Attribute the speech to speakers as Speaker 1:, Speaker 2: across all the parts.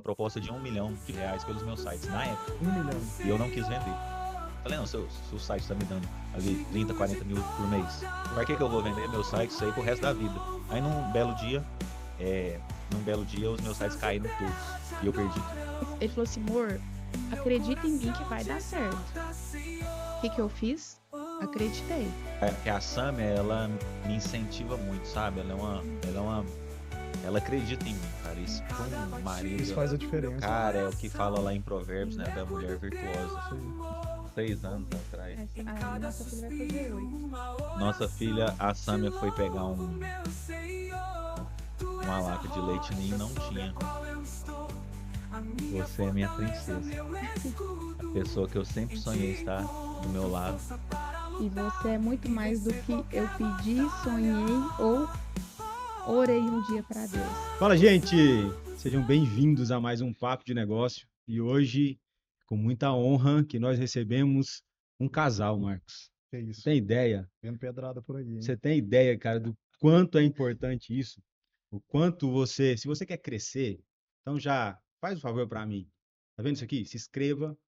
Speaker 1: proposta de R$ 1 milhão pelos meus sites na época.
Speaker 2: 1 milhão.
Speaker 1: E eu não quis vender. Falei, não, se o site tá me dando ali 30, 40 mil por mês, pra que eu vou vender meu site isso aí pro resto da vida? Aí num belo dia os meus sites caíram todos e eu perdi.
Speaker 3: Ele falou assim, amor, acredita em mim que vai dar certo. O que eu fiz? Acreditei.
Speaker 1: A Samia, ela me incentiva muito, sabe? Ela acredita em mim, cara. Isso com um marido,
Speaker 2: Isso faz a diferença.
Speaker 1: cara, é o que fala lá em Provérbios, né? Da mulher virtuosa.
Speaker 2: Isso aí.
Speaker 1: 6 anos atrás.
Speaker 3: A nossa filha vai fazer 8.
Speaker 1: Nossa filha, a Samia, foi pegar uma lata de leite ninho e não tinha. Você é minha princesa. A pessoa que eu sempre sonhei estar do meu lado.
Speaker 3: E você é muito mais do que eu pedi, sonhei ou orei um dia para Deus.
Speaker 4: Fala, gente! Sejam bem-vindos a mais um Papo de Negócio. E hoje, com muita honra, que nós recebemos um casal, Marcos.
Speaker 2: Que isso.
Speaker 4: Tem ideia?
Speaker 2: Vendo pedrada por aí, hein?
Speaker 4: Você tem ideia, cara, do quanto é importante isso? O quanto você, se você quer crescer, então já faz um favor para mim. Tá vendo isso aqui? Se inscreva,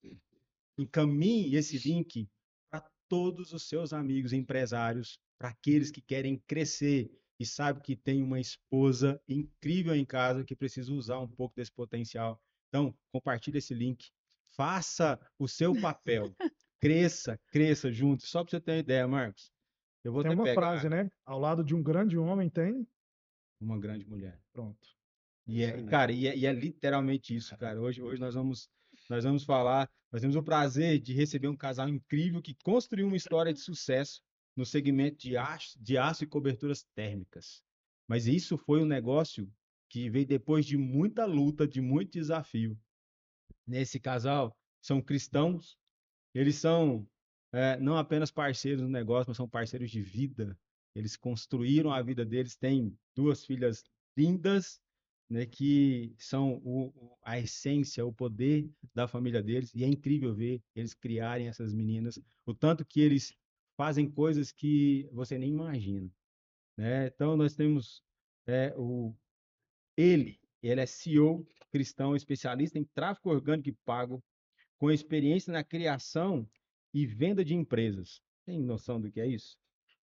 Speaker 4: encaminhe esse link para todos os seus amigos empresários, para aqueles que querem crescer e sabe que tem uma esposa incrível em casa que precisa usar um pouco desse potencial. Então, compartilhe esse link, faça o seu papel, cresça junto. Só para você ter uma ideia, Marcos, eu vou
Speaker 2: Tem
Speaker 4: até
Speaker 2: uma
Speaker 4: pegar
Speaker 2: frase, né? Ao lado de um grande homem tem.
Speaker 4: uma grande mulher.
Speaker 2: Pronto.
Speaker 4: Cara, é literalmente isso, cara. Hoje nós vamos falar, nós temos o prazer de receber um casal incrível que construiu uma história de sucesso no segmento de aço e coberturas térmicas. Mas isso foi um negócio que veio depois de muita luta, de muito desafio. Nesse casal, são cristãos, eles são não apenas parceiros no negócio, mas são parceiros de vida. Eles construíram a vida deles, têm 2 filhas lindas, né, que são a essência, o poder da família deles, e é incrível ver eles criarem essas meninas, o tanto que eles fazem coisas que você nem imagina, né? Então, nós temos é, o, ele é CEO cristão, especialista em tráfego orgânico e pago, com experiência na criação e venda de empresas. Tem noção do que é isso?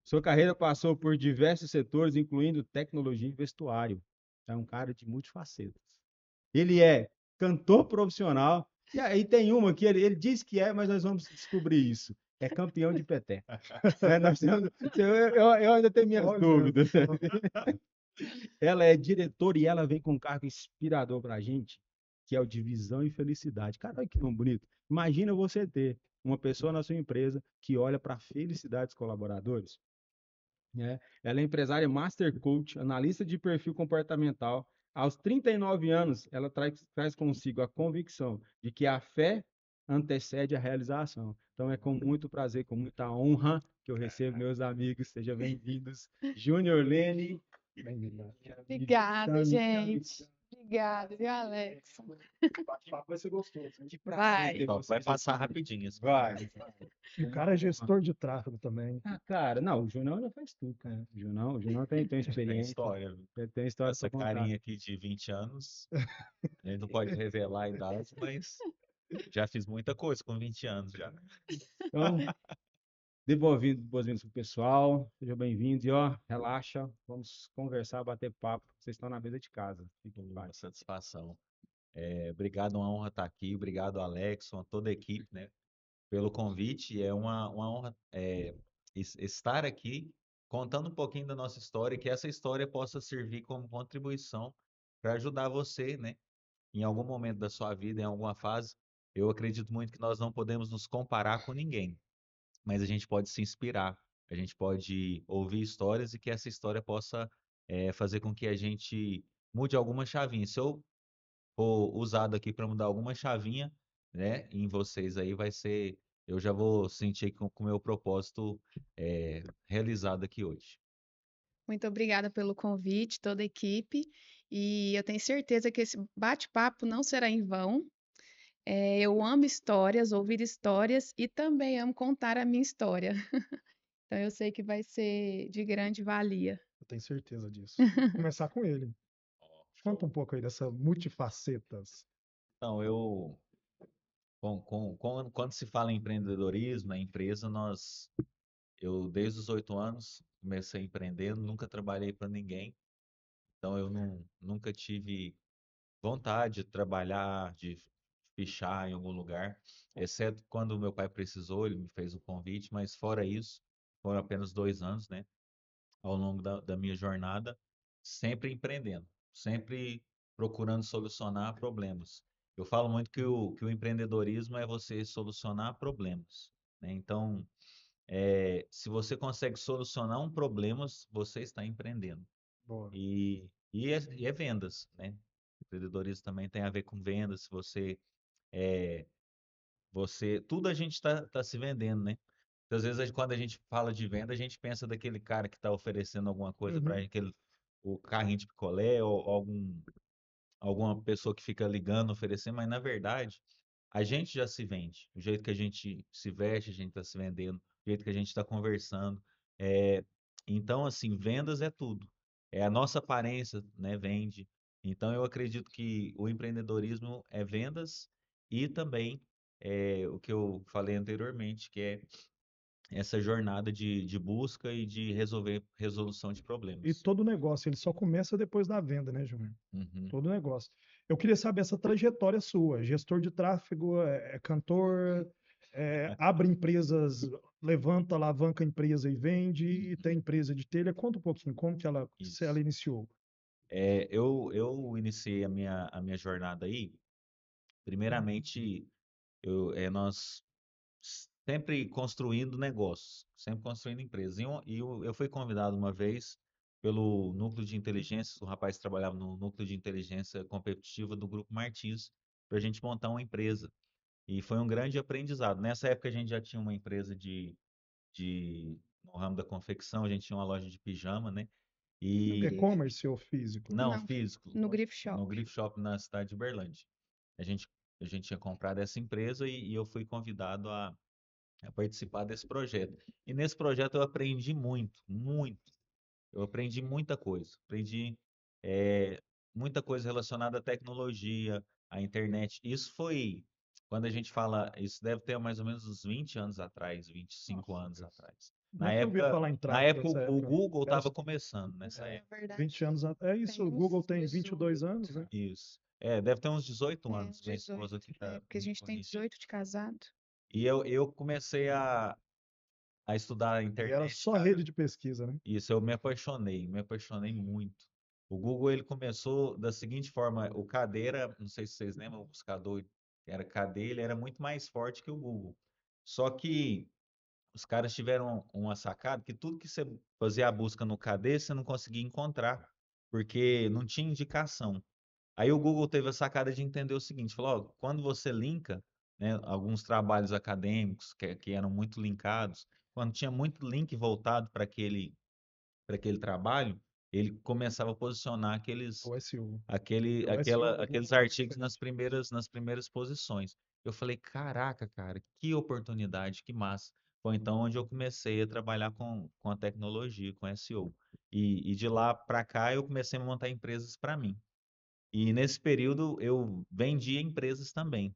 Speaker 4: Sua carreira passou por diversos setores, incluindo tecnologia e vestuário. É um cara de multifacetas. Ele é cantor profissional. E aí tem uma que ele diz que é, mas nós vamos descobrir isso. É campeão de peteca. Eu ainda tenho minhas
Speaker 2: Olha
Speaker 4: dúvidas.
Speaker 2: só.
Speaker 4: Ela é diretora e ela vem com um cargo inspirador para a gente, que é o de visão e felicidade. Cara, olha que nome bonito. Imagina você ter uma pessoa na sua empresa que olha para a felicidade dos colaboradores, né? Ela é empresária Master Coach, analista de perfil comportamental. Aos 39 anos, ela traz consigo a convicção de que a fé antecede a realização. Então, é com muito prazer, com muita honra que eu recebo meus amigos. Sejam bem-vindos. Júnior Lene.
Speaker 2: Bem-vinda.
Speaker 3: Obrigada, gente. Obrigada, viu, Alex?
Speaker 2: O bate-papo vai ser gostoso, hein?
Speaker 4: Que
Speaker 3: Vai.
Speaker 4: prazer ter
Speaker 1: Vai
Speaker 4: vocês
Speaker 1: passar
Speaker 4: aqui.
Speaker 1: rapidinho.
Speaker 4: Vai.
Speaker 2: E o cara é gestor de tráfego também.
Speaker 4: Ah, cara, não, o Junão já faz tudo, cara. O Junão tem
Speaker 1: Tem
Speaker 4: experiência,
Speaker 1: história, viu?
Speaker 4: tem história
Speaker 1: Essa
Speaker 4: pra contar.
Speaker 1: carinha aqui de 20 anos, a gente não pode revelar a idade, mas já fiz muita coisa com 20 anos já.
Speaker 4: Então, dê boas-vindas pro pessoal, sejam bem-vindos e ó, relaxa, vamos conversar, bater papo, vocês estão na mesa de casa. Fiquem em
Speaker 1: Uma
Speaker 4: paz.
Speaker 1: satisfação. Obrigado, uma honra estar aqui. Obrigado, Alex, a toda a equipe, né, pelo convite. É uma honra estar aqui contando um pouquinho da nossa história e que essa história possa servir como contribuição para ajudar você, né, em algum momento da sua vida, em alguma fase. Eu acredito muito que nós não podemos nos comparar com ninguém, mas a gente pode se inspirar, a gente pode ouvir histórias e que essa história possa fazer com que a gente mude alguma chavinha. Se eu for usado aqui para mudar alguma chavinha, né, em vocês aí, vai ser. Eu já vou sentir com o meu propósito realizado aqui hoje.
Speaker 3: Muito obrigada pelo convite, toda a equipe. E eu tenho certeza que esse bate-papo não será em vão. Eu amo histórias, ouvir histórias e também amo contar a minha história. Então eu sei que vai ser de grande valia.
Speaker 2: Eu tenho certeza disso. Vou começar com ele. Conta um pouco aí dessa multifacetas.
Speaker 1: Então, quando se fala em empreendedorismo, na empresa, eu desde os 8 anos comecei empreendendo, nunca trabalhei para ninguém, então eu nunca tive vontade de trabalhar, de fichar em algum lugar, exceto quando meu pai precisou, ele me fez o convite, mas fora isso, foram apenas 2 anos, né, ao longo da minha jornada, sempre empreendendo, sempre procurando solucionar problemas. Eu falo muito que o empreendedorismo é você solucionar problemas, né? Então, se você consegue solucionar um problema, você está empreendendo.
Speaker 2: Boa.
Speaker 1: E é vendas, né? Empreendedorismo também tem a ver com vendas. Se é, tudo a gente está se vendendo, né? Às vezes, quando a gente fala de venda, a gente pensa daquele cara que está oferecendo alguma coisa para
Speaker 2: Uhum.
Speaker 1: aquele, o carrinho de picolé ou alguma pessoa que fica ligando, oferecendo, mas na verdade, a gente já se vende. O jeito que a gente se veste, a gente está se vendendo. O jeito que a gente está conversando. É, então, assim, vendas é tudo. É a nossa aparência, né, vende. Então, eu acredito que o empreendedorismo é vendas e também o que eu falei anteriormente, que é essa jornada de busca e de resolução de
Speaker 2: E
Speaker 1: problemas.
Speaker 2: todo negócio, ele só começa depois da venda, né, Júnior?
Speaker 1: Uhum.
Speaker 2: Todo negócio. Eu queria saber essa trajetória sua. Gestor de tráfego, é cantor, abre empresas, levanta, alavanca a empresa e vende, e tem empresa de telha. Conta um pouquinho como que se ela
Speaker 1: Isso.
Speaker 2: iniciou.
Speaker 1: Eu iniciei a minha jornada aí, primeiramente, nós sempre construindo negócios, sempre construindo empresas. E eu fui convidado uma vez pelo núcleo de inteligência, o rapaz trabalhava no núcleo de inteligência competitiva do Grupo Martins, para a gente montar uma empresa. E foi um grande aprendizado. Nessa época a gente já tinha uma empresa no ramo da confecção, a gente tinha uma loja de pijama, né? E
Speaker 2: E-commerce ou físico?
Speaker 1: não,
Speaker 3: Não,
Speaker 1: físico,
Speaker 3: no Griff
Speaker 1: no
Speaker 3: Shop.
Speaker 1: Griff Shop na cidade de Berlândia. A gente, a gente tinha comprado essa empresa e eu fui convidado a participar desse projeto. E nesse projeto eu aprendi muito, muito. Eu aprendi muita coisa. Aprendi muita coisa relacionada à tecnologia, à internet. Isso foi, quando a gente fala, isso deve ter mais ou menos uns 20 anos atrás, 25
Speaker 2: Nossa,
Speaker 1: anos atrás. Na
Speaker 2: nunca ouvi
Speaker 1: época,
Speaker 2: falar em
Speaker 1: na
Speaker 2: tráfego
Speaker 1: época
Speaker 2: nessa
Speaker 1: o
Speaker 2: época.
Speaker 1: Google
Speaker 2: Era
Speaker 1: estava começando nessa
Speaker 3: É
Speaker 1: época.
Speaker 2: 20
Speaker 3: verdade.
Speaker 2: anos atrás. É isso,
Speaker 3: Tem
Speaker 2: o Google
Speaker 3: uns
Speaker 2: tem
Speaker 3: 18.
Speaker 2: 22 anos, né?
Speaker 1: Isso. Deve ter uns 18
Speaker 3: É,
Speaker 1: anos,
Speaker 3: uns
Speaker 1: minha esposa
Speaker 3: 18.
Speaker 1: aqui
Speaker 3: É,
Speaker 1: tá
Speaker 3: porque a
Speaker 1: me
Speaker 3: gente tem
Speaker 1: corrigindo.
Speaker 3: 18 de casado.
Speaker 1: E eu comecei a estudar a
Speaker 2: E era
Speaker 1: internet,
Speaker 2: só
Speaker 1: cara.
Speaker 2: rede de pesquisa, né?
Speaker 1: Isso, eu me apaixonei muito. O Google, ele começou da seguinte forma, o KD era, não sei se vocês lembram, o buscador que era KD, ele era muito mais forte que o Google. Só que os caras tiveram uma sacada que tudo que você fazia a busca no KD, você não conseguia encontrar, porque não tinha indicação. Aí o Google teve a sacada de entender o seguinte, falou, ó, quando você linka, né, alguns trabalhos acadêmicos que eram muito linkados, quando tinha muito link voltado para aquele trabalho, ele começava a posicionar
Speaker 2: O SEO. O SEO do
Speaker 1: aqueles
Speaker 2: Google é
Speaker 1: artigos
Speaker 2: diferente.
Speaker 1: nas primeiras posições. Eu falei, caraca, cara, que oportunidade, que massa. Foi então onde eu comecei a trabalhar com a tecnologia, com SEO. E de lá para cá eu comecei a montar empresas para mim. E nesse período eu vendia empresas também,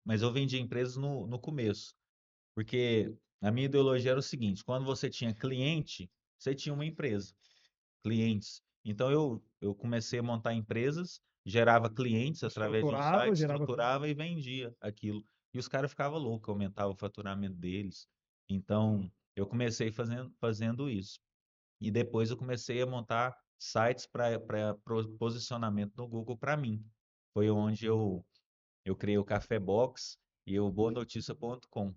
Speaker 1: mas eu vendia empresas no começo, porque a minha ideologia era o seguinte: quando você tinha cliente, você tinha uma empresa, clientes. Então eu comecei a montar empresas, gerava clientes através de um
Speaker 2: Estruturava,
Speaker 1: site,
Speaker 2: gerava.
Speaker 1: estruturava e vendia aquilo. E os caras ficavam loucos, aumentava o faturamento deles. Então eu comecei fazendo isso. E depois eu comecei a montar sites para posicionamento no Google para mim. Foi onde eu criei o Café Box e o boanoticia.com.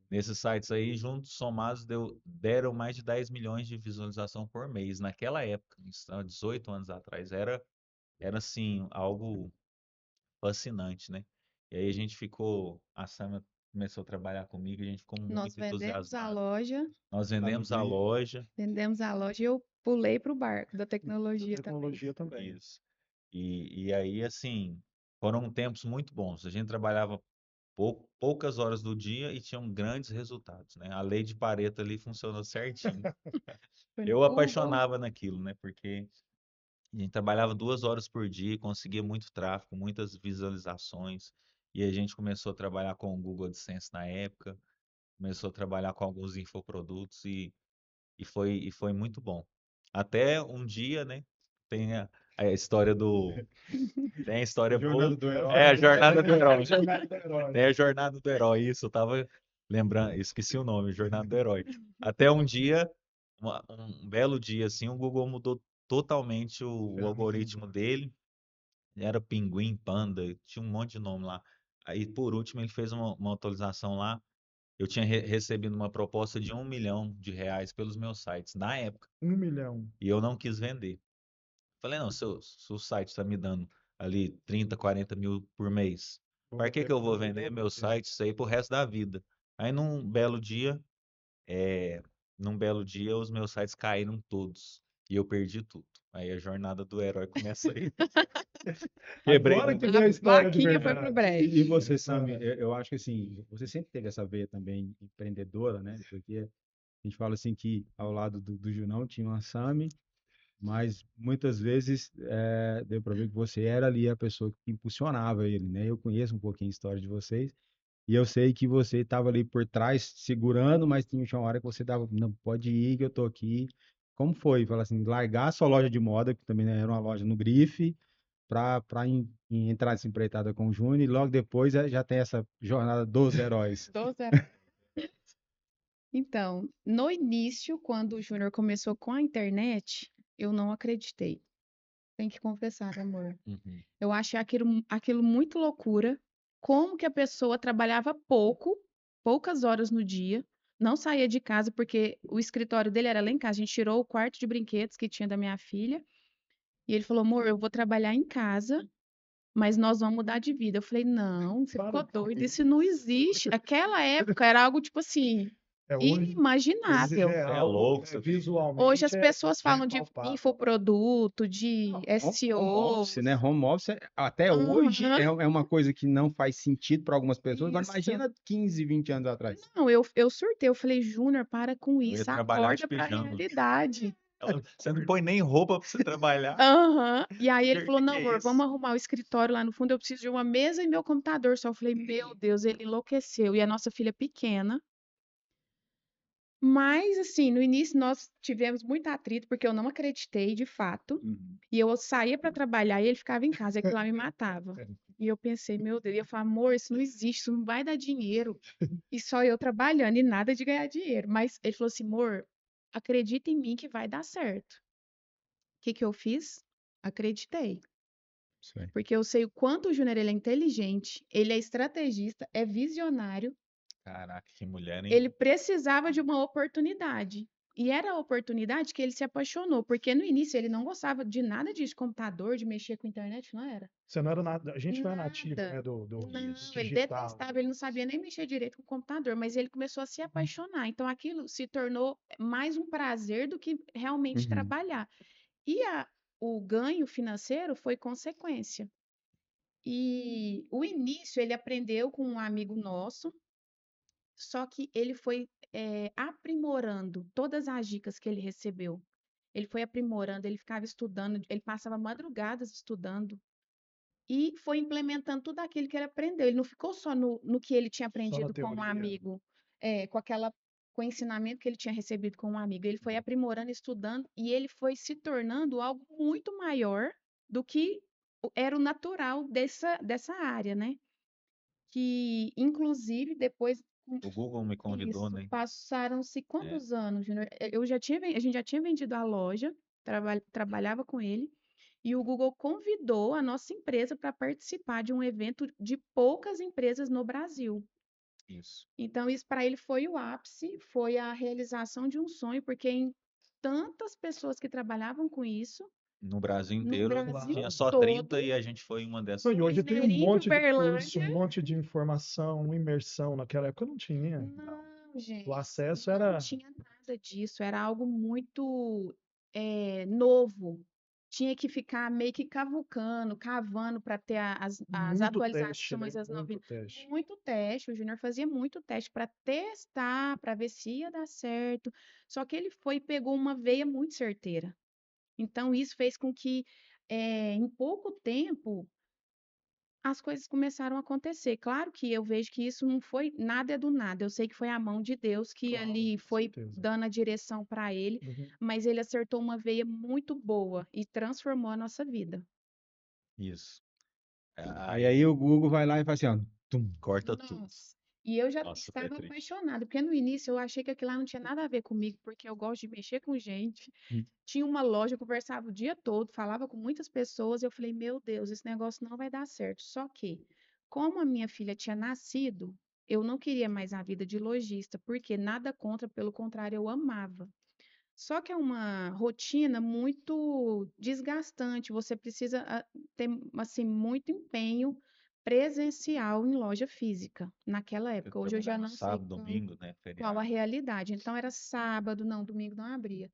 Speaker 1: Nesses sites aí, juntos, somados, deram mais de 10 milhões de visualização por mês. Naquela época, isso há 18 anos atrás, era assim, algo fascinante, né? E aí a Sama começou a trabalhar comigo, a gente ficou
Speaker 3: Nós
Speaker 1: muito
Speaker 3: vendemos a
Speaker 1: entusiasmado.
Speaker 3: loja,
Speaker 1: Nós
Speaker 4: Lá no
Speaker 1: vendemos a
Speaker 4: Griff.
Speaker 1: loja,
Speaker 3: e eu pulei pro barco da
Speaker 2: Da
Speaker 3: tecnologia também.
Speaker 2: tecnologia também.
Speaker 1: isso. E aí, assim, foram tempos muito bons. A gente trabalhava poucas horas do dia e tinham grandes resultados, né? A lei de Pareto ali funcionou certinho.
Speaker 3: Foi no
Speaker 1: Eu
Speaker 3: Google.
Speaker 1: apaixonava naquilo, né? Porque A gente trabalhava 2 horas por dia, conseguia muito tráfego, muitas visualizações. E a gente começou a trabalhar com o Google AdSense na época, começou a trabalhar com alguns infoprodutos e foi muito bom. Até um dia, né? Tem a história do. Tem a história boa.
Speaker 4: Jornada do herói.
Speaker 1: É, a jornada do herói.
Speaker 2: Jornada do herói.
Speaker 1: Tem a jornada do herói, isso. Eu tava lembrando, esqueci o nome, jornada do herói. Até um dia, um belo dia, assim, o Google mudou totalmente o algoritmo dele. Era Pinguim, Panda, tinha um monte de nome lá. Aí, por último, ele fez uma atualização lá. Eu tinha recebido uma proposta de R$ 1 milhão pelos meus sites, na época,
Speaker 2: 1 milhão.
Speaker 1: e eu não quis vender. Falei, não, se o site está me dando ali 30, 40 mil por mês, para que eu vou vender meu site isso aí pro resto da vida? Aí, num belo dia, os meus sites caíram todos, e eu perdi tudo. Aí a jornada do herói começa aí. Quebrei
Speaker 2: Agora
Speaker 1: um.
Speaker 2: que vem a história de
Speaker 3: Vaquinha foi pro
Speaker 2: verdade.
Speaker 3: brejo.
Speaker 4: E você, Sami, eu acho que assim, você sempre teve essa veia também empreendedora, né? Porque a gente fala assim que ao lado do Junão tinha uma Sami, mas muitas vezes deu para ver que você era ali a pessoa que impulsionava ele, né? Eu conheço um pouquinho a história de vocês e eu sei que você estava ali por trás segurando, mas tinha uma hora que você dava, não, pode ir que eu tô aqui. Como foi? Fala assim, largar a sua loja de moda, que também era uma loja no Grife, para entrar nessa empreitada com o Júnior e logo depois já tem essa jornada dos heróis.
Speaker 3: 12 Então, no início, quando o Júnior começou com a internet, eu não acreditei. Tem que confessar, amor.
Speaker 1: Uhum.
Speaker 3: Eu achei aquilo muito loucura. Como que a pessoa trabalhava poucas horas no dia, não saía de casa, porque o escritório dele era lá em casa. A gente tirou o quarto de brinquedos que tinha da minha filha. E ele falou, amor, eu vou trabalhar em casa, mas nós vamos mudar de vida. Eu falei, não, você ficou doido, isso não existe. Naquela época era algo tipo assim,
Speaker 2: Hoje
Speaker 3: inimaginável.
Speaker 2: é
Speaker 1: É
Speaker 2: algo
Speaker 1: louco,
Speaker 2: é,
Speaker 1: você
Speaker 2: visualmente
Speaker 3: Hoje as pessoas falam de
Speaker 2: palpável.
Speaker 3: infoproduto, de
Speaker 4: Home office,
Speaker 3: SEO.
Speaker 4: né? Home office até hoje
Speaker 3: Aham.
Speaker 4: é uma coisa que não faz sentido para algumas pessoas. Agora
Speaker 3: Isso.
Speaker 4: imagina 15, 20 anos atrás.
Speaker 3: Não, eu surtei, eu falei, Júnior, para com
Speaker 1: Eu ia
Speaker 3: isso,
Speaker 1: trabalhar de
Speaker 3: acorda para a
Speaker 1: pijama.
Speaker 3: realidade.
Speaker 1: Você não põe nem roupa pra você trabalhar.
Speaker 3: Aham. E aí ele
Speaker 1: Que
Speaker 3: falou, não,
Speaker 1: é
Speaker 3: amor,
Speaker 1: isso?
Speaker 3: vamos arrumar o escritório lá no fundo, eu preciso de uma mesa e meu computador só. Eu falei, meu Deus, ele enlouqueceu. E a nossa filha pequena. Mas, assim, no início nós tivemos muito atrito, porque eu não acreditei, de fato.
Speaker 1: Uhum.
Speaker 3: E eu saía para trabalhar e ele ficava em casa, e aquilo lá me matava. E eu pensei, meu Deus, e eu falei, amor, isso não existe, isso não vai dar dinheiro. E só eu trabalhando e nada de ganhar dinheiro. Mas ele falou assim, amor, acredita em mim que vai dar certo. O que que eu fiz? Acreditei.
Speaker 4: Isso aí.
Speaker 3: Porque eu sei o quanto o Júnior ele é inteligente, ele é estrategista, é visionário.
Speaker 1: Caraca, que mulher, hein?
Speaker 3: Ele precisava de uma oportunidade. E era a oportunidade que ele se apaixonou, porque no início ele não gostava de nada disso, de computador, de mexer com internet, não era?
Speaker 2: Você não era nada, a gente não é nativo,
Speaker 3: Nada.
Speaker 2: né, do
Speaker 3: Não, ele
Speaker 2: digital.
Speaker 3: detestava, ele não sabia nem mexer direito com o computador, mas ele começou a se apaixonar. Então aquilo se tornou mais um prazer do que realmente
Speaker 4: Uhum.
Speaker 3: trabalhar. E o ganho financeiro foi consequência. E o início ele aprendeu com um amigo nosso, só que ele foi aprimorando todas as dicas que ele recebeu. Ele foi aprimorando, ele ficava estudando, ele passava madrugadas estudando e foi implementando tudo aquilo que ele aprendeu. Ele não ficou só no que ele tinha
Speaker 2: Só na
Speaker 3: aprendido com um
Speaker 2: teoria.
Speaker 3: amigo, com o ensinamento que ele tinha recebido com um amigo. Ele foi aprimorando, estudando e ele foi se tornando algo muito maior do que era o natural dessa área, né? Que, inclusive, depois.
Speaker 1: O Google me convidou,
Speaker 3: Isso,
Speaker 1: né?
Speaker 3: passaram-se
Speaker 1: É,
Speaker 3: quantos anos, Júnior? A gente já tinha vendido a loja, trabalhava com ele, e o Google convidou a nossa empresa para participar de um evento de poucas empresas no Brasil.
Speaker 1: isso.
Speaker 3: Então, isso para ele foi o ápice, foi a realização de um sonho, porque em tantas pessoas que trabalhavam com isso,
Speaker 1: No Brasil
Speaker 3: no
Speaker 1: inteiro
Speaker 3: Brasil
Speaker 1: tinha só
Speaker 3: todo,
Speaker 1: 30 e a gente foi uma
Speaker 2: Não,
Speaker 1: dessas
Speaker 2: e
Speaker 3: o
Speaker 2: hoje tem um
Speaker 3: Mineirinho de
Speaker 2: monte de curso, um
Speaker 3: Uberlândia.
Speaker 2: monte de informação, imersão. Naquela época não tinha.
Speaker 3: Não,
Speaker 2: O
Speaker 3: gente,
Speaker 2: acesso
Speaker 3: não
Speaker 2: era
Speaker 3: tinha nada disso, era algo muito novo. Tinha que ficar meio que cavucando, cavando para ter as
Speaker 2: muito teste, né?
Speaker 3: atualizações, as
Speaker 2: Muito
Speaker 3: novidades.
Speaker 2: teste.
Speaker 3: Muito teste, o Júnior fazia muito teste para testar, para ver se ia dar certo. Só que ele foi e pegou uma veia muito certeira. Então, isso fez com que, em pouco tempo, as coisas começaram a acontecer. Claro que eu vejo que isso não foi nada é do nada. Eu sei que foi a mão de Deus que
Speaker 2: Claro,
Speaker 3: ali
Speaker 2: com
Speaker 3: foi
Speaker 2: certeza.
Speaker 3: dando a direção para ele,
Speaker 2: Uhum.
Speaker 3: mas ele acertou uma veia muito boa e transformou a nossa vida.
Speaker 1: Isso.
Speaker 4: Aí,
Speaker 1: Aí
Speaker 4: o Google vai lá e faz assim, ó. Tum.
Speaker 1: corta tudo.
Speaker 3: Nossa. E eu já
Speaker 1: Nossa, foi
Speaker 3: estava
Speaker 1: triste.
Speaker 3: apaixonada, porque no início eu achei que aquilo lá não tinha nada a ver comigo, porque eu gosto de mexer com gente.
Speaker 4: Hum.
Speaker 3: Tinha uma loja, eu conversava o dia todo, falava com muitas pessoas, eu falei, meu Deus, esse negócio não vai dar certo. Só que, como a minha filha tinha nascido, eu não queria mais a vida de lojista, porque nada contra, pelo contrário, eu amava. Só que é uma rotina muito desgastante, você precisa ter assim muito empenho presencial em loja física naquela
Speaker 1: Eu
Speaker 3: época. Hoje eu já
Speaker 1: trabalhava
Speaker 3: não sei
Speaker 1: sábado, domingo, né?
Speaker 3: qual a
Speaker 1: Feriado.
Speaker 3: realidade. Então era sábado, não, domingo não abria,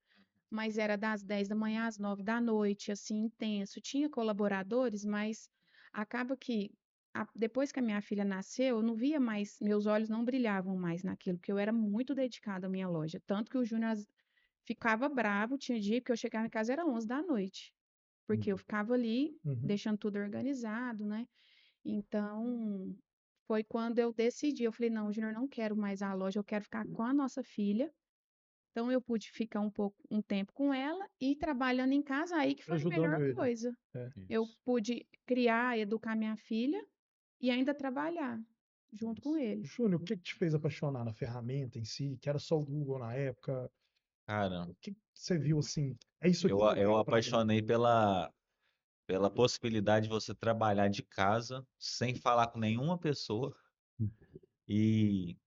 Speaker 3: mas era das 10 da manhã às 9 da noite, assim, intenso. Tinha colaboradores, mas acaba que depois que a minha filha nasceu, eu não via mais, meus olhos não brilhavam mais naquilo, porque eu era muito dedicada à minha loja. Tanto que o Júnior ficava bravo, tinha dia que eu chegava em casa era 11 da noite, porque eu ficava ali
Speaker 2: Uhum.
Speaker 3: deixando tudo organizado, né? Então, foi quando eu decidi, eu falei, não, Júnior, não quero mais a loja, eu quero ficar com a nossa filha. Então, eu pude ficar um tempo com ela e trabalhando em casa, aí que foi a
Speaker 2: Ajudando
Speaker 3: melhor
Speaker 2: ele.
Speaker 3: coisa.
Speaker 2: É.
Speaker 3: Eu
Speaker 1: Isso.
Speaker 3: pude criar, educar minha filha e ainda trabalhar junto com
Speaker 1: Isso.
Speaker 3: ele.
Speaker 2: Júnior, o que que te fez apaixonar na ferramenta em si? Que era só o Google na época?
Speaker 1: Cara,
Speaker 2: O que que você viu assim? É isso aqui
Speaker 1: eu,
Speaker 2: que eu
Speaker 1: eu
Speaker 2: quero pra mim.
Speaker 1: apaixonei pela possibilidade de você trabalhar de casa sem falar com nenhuma pessoa e,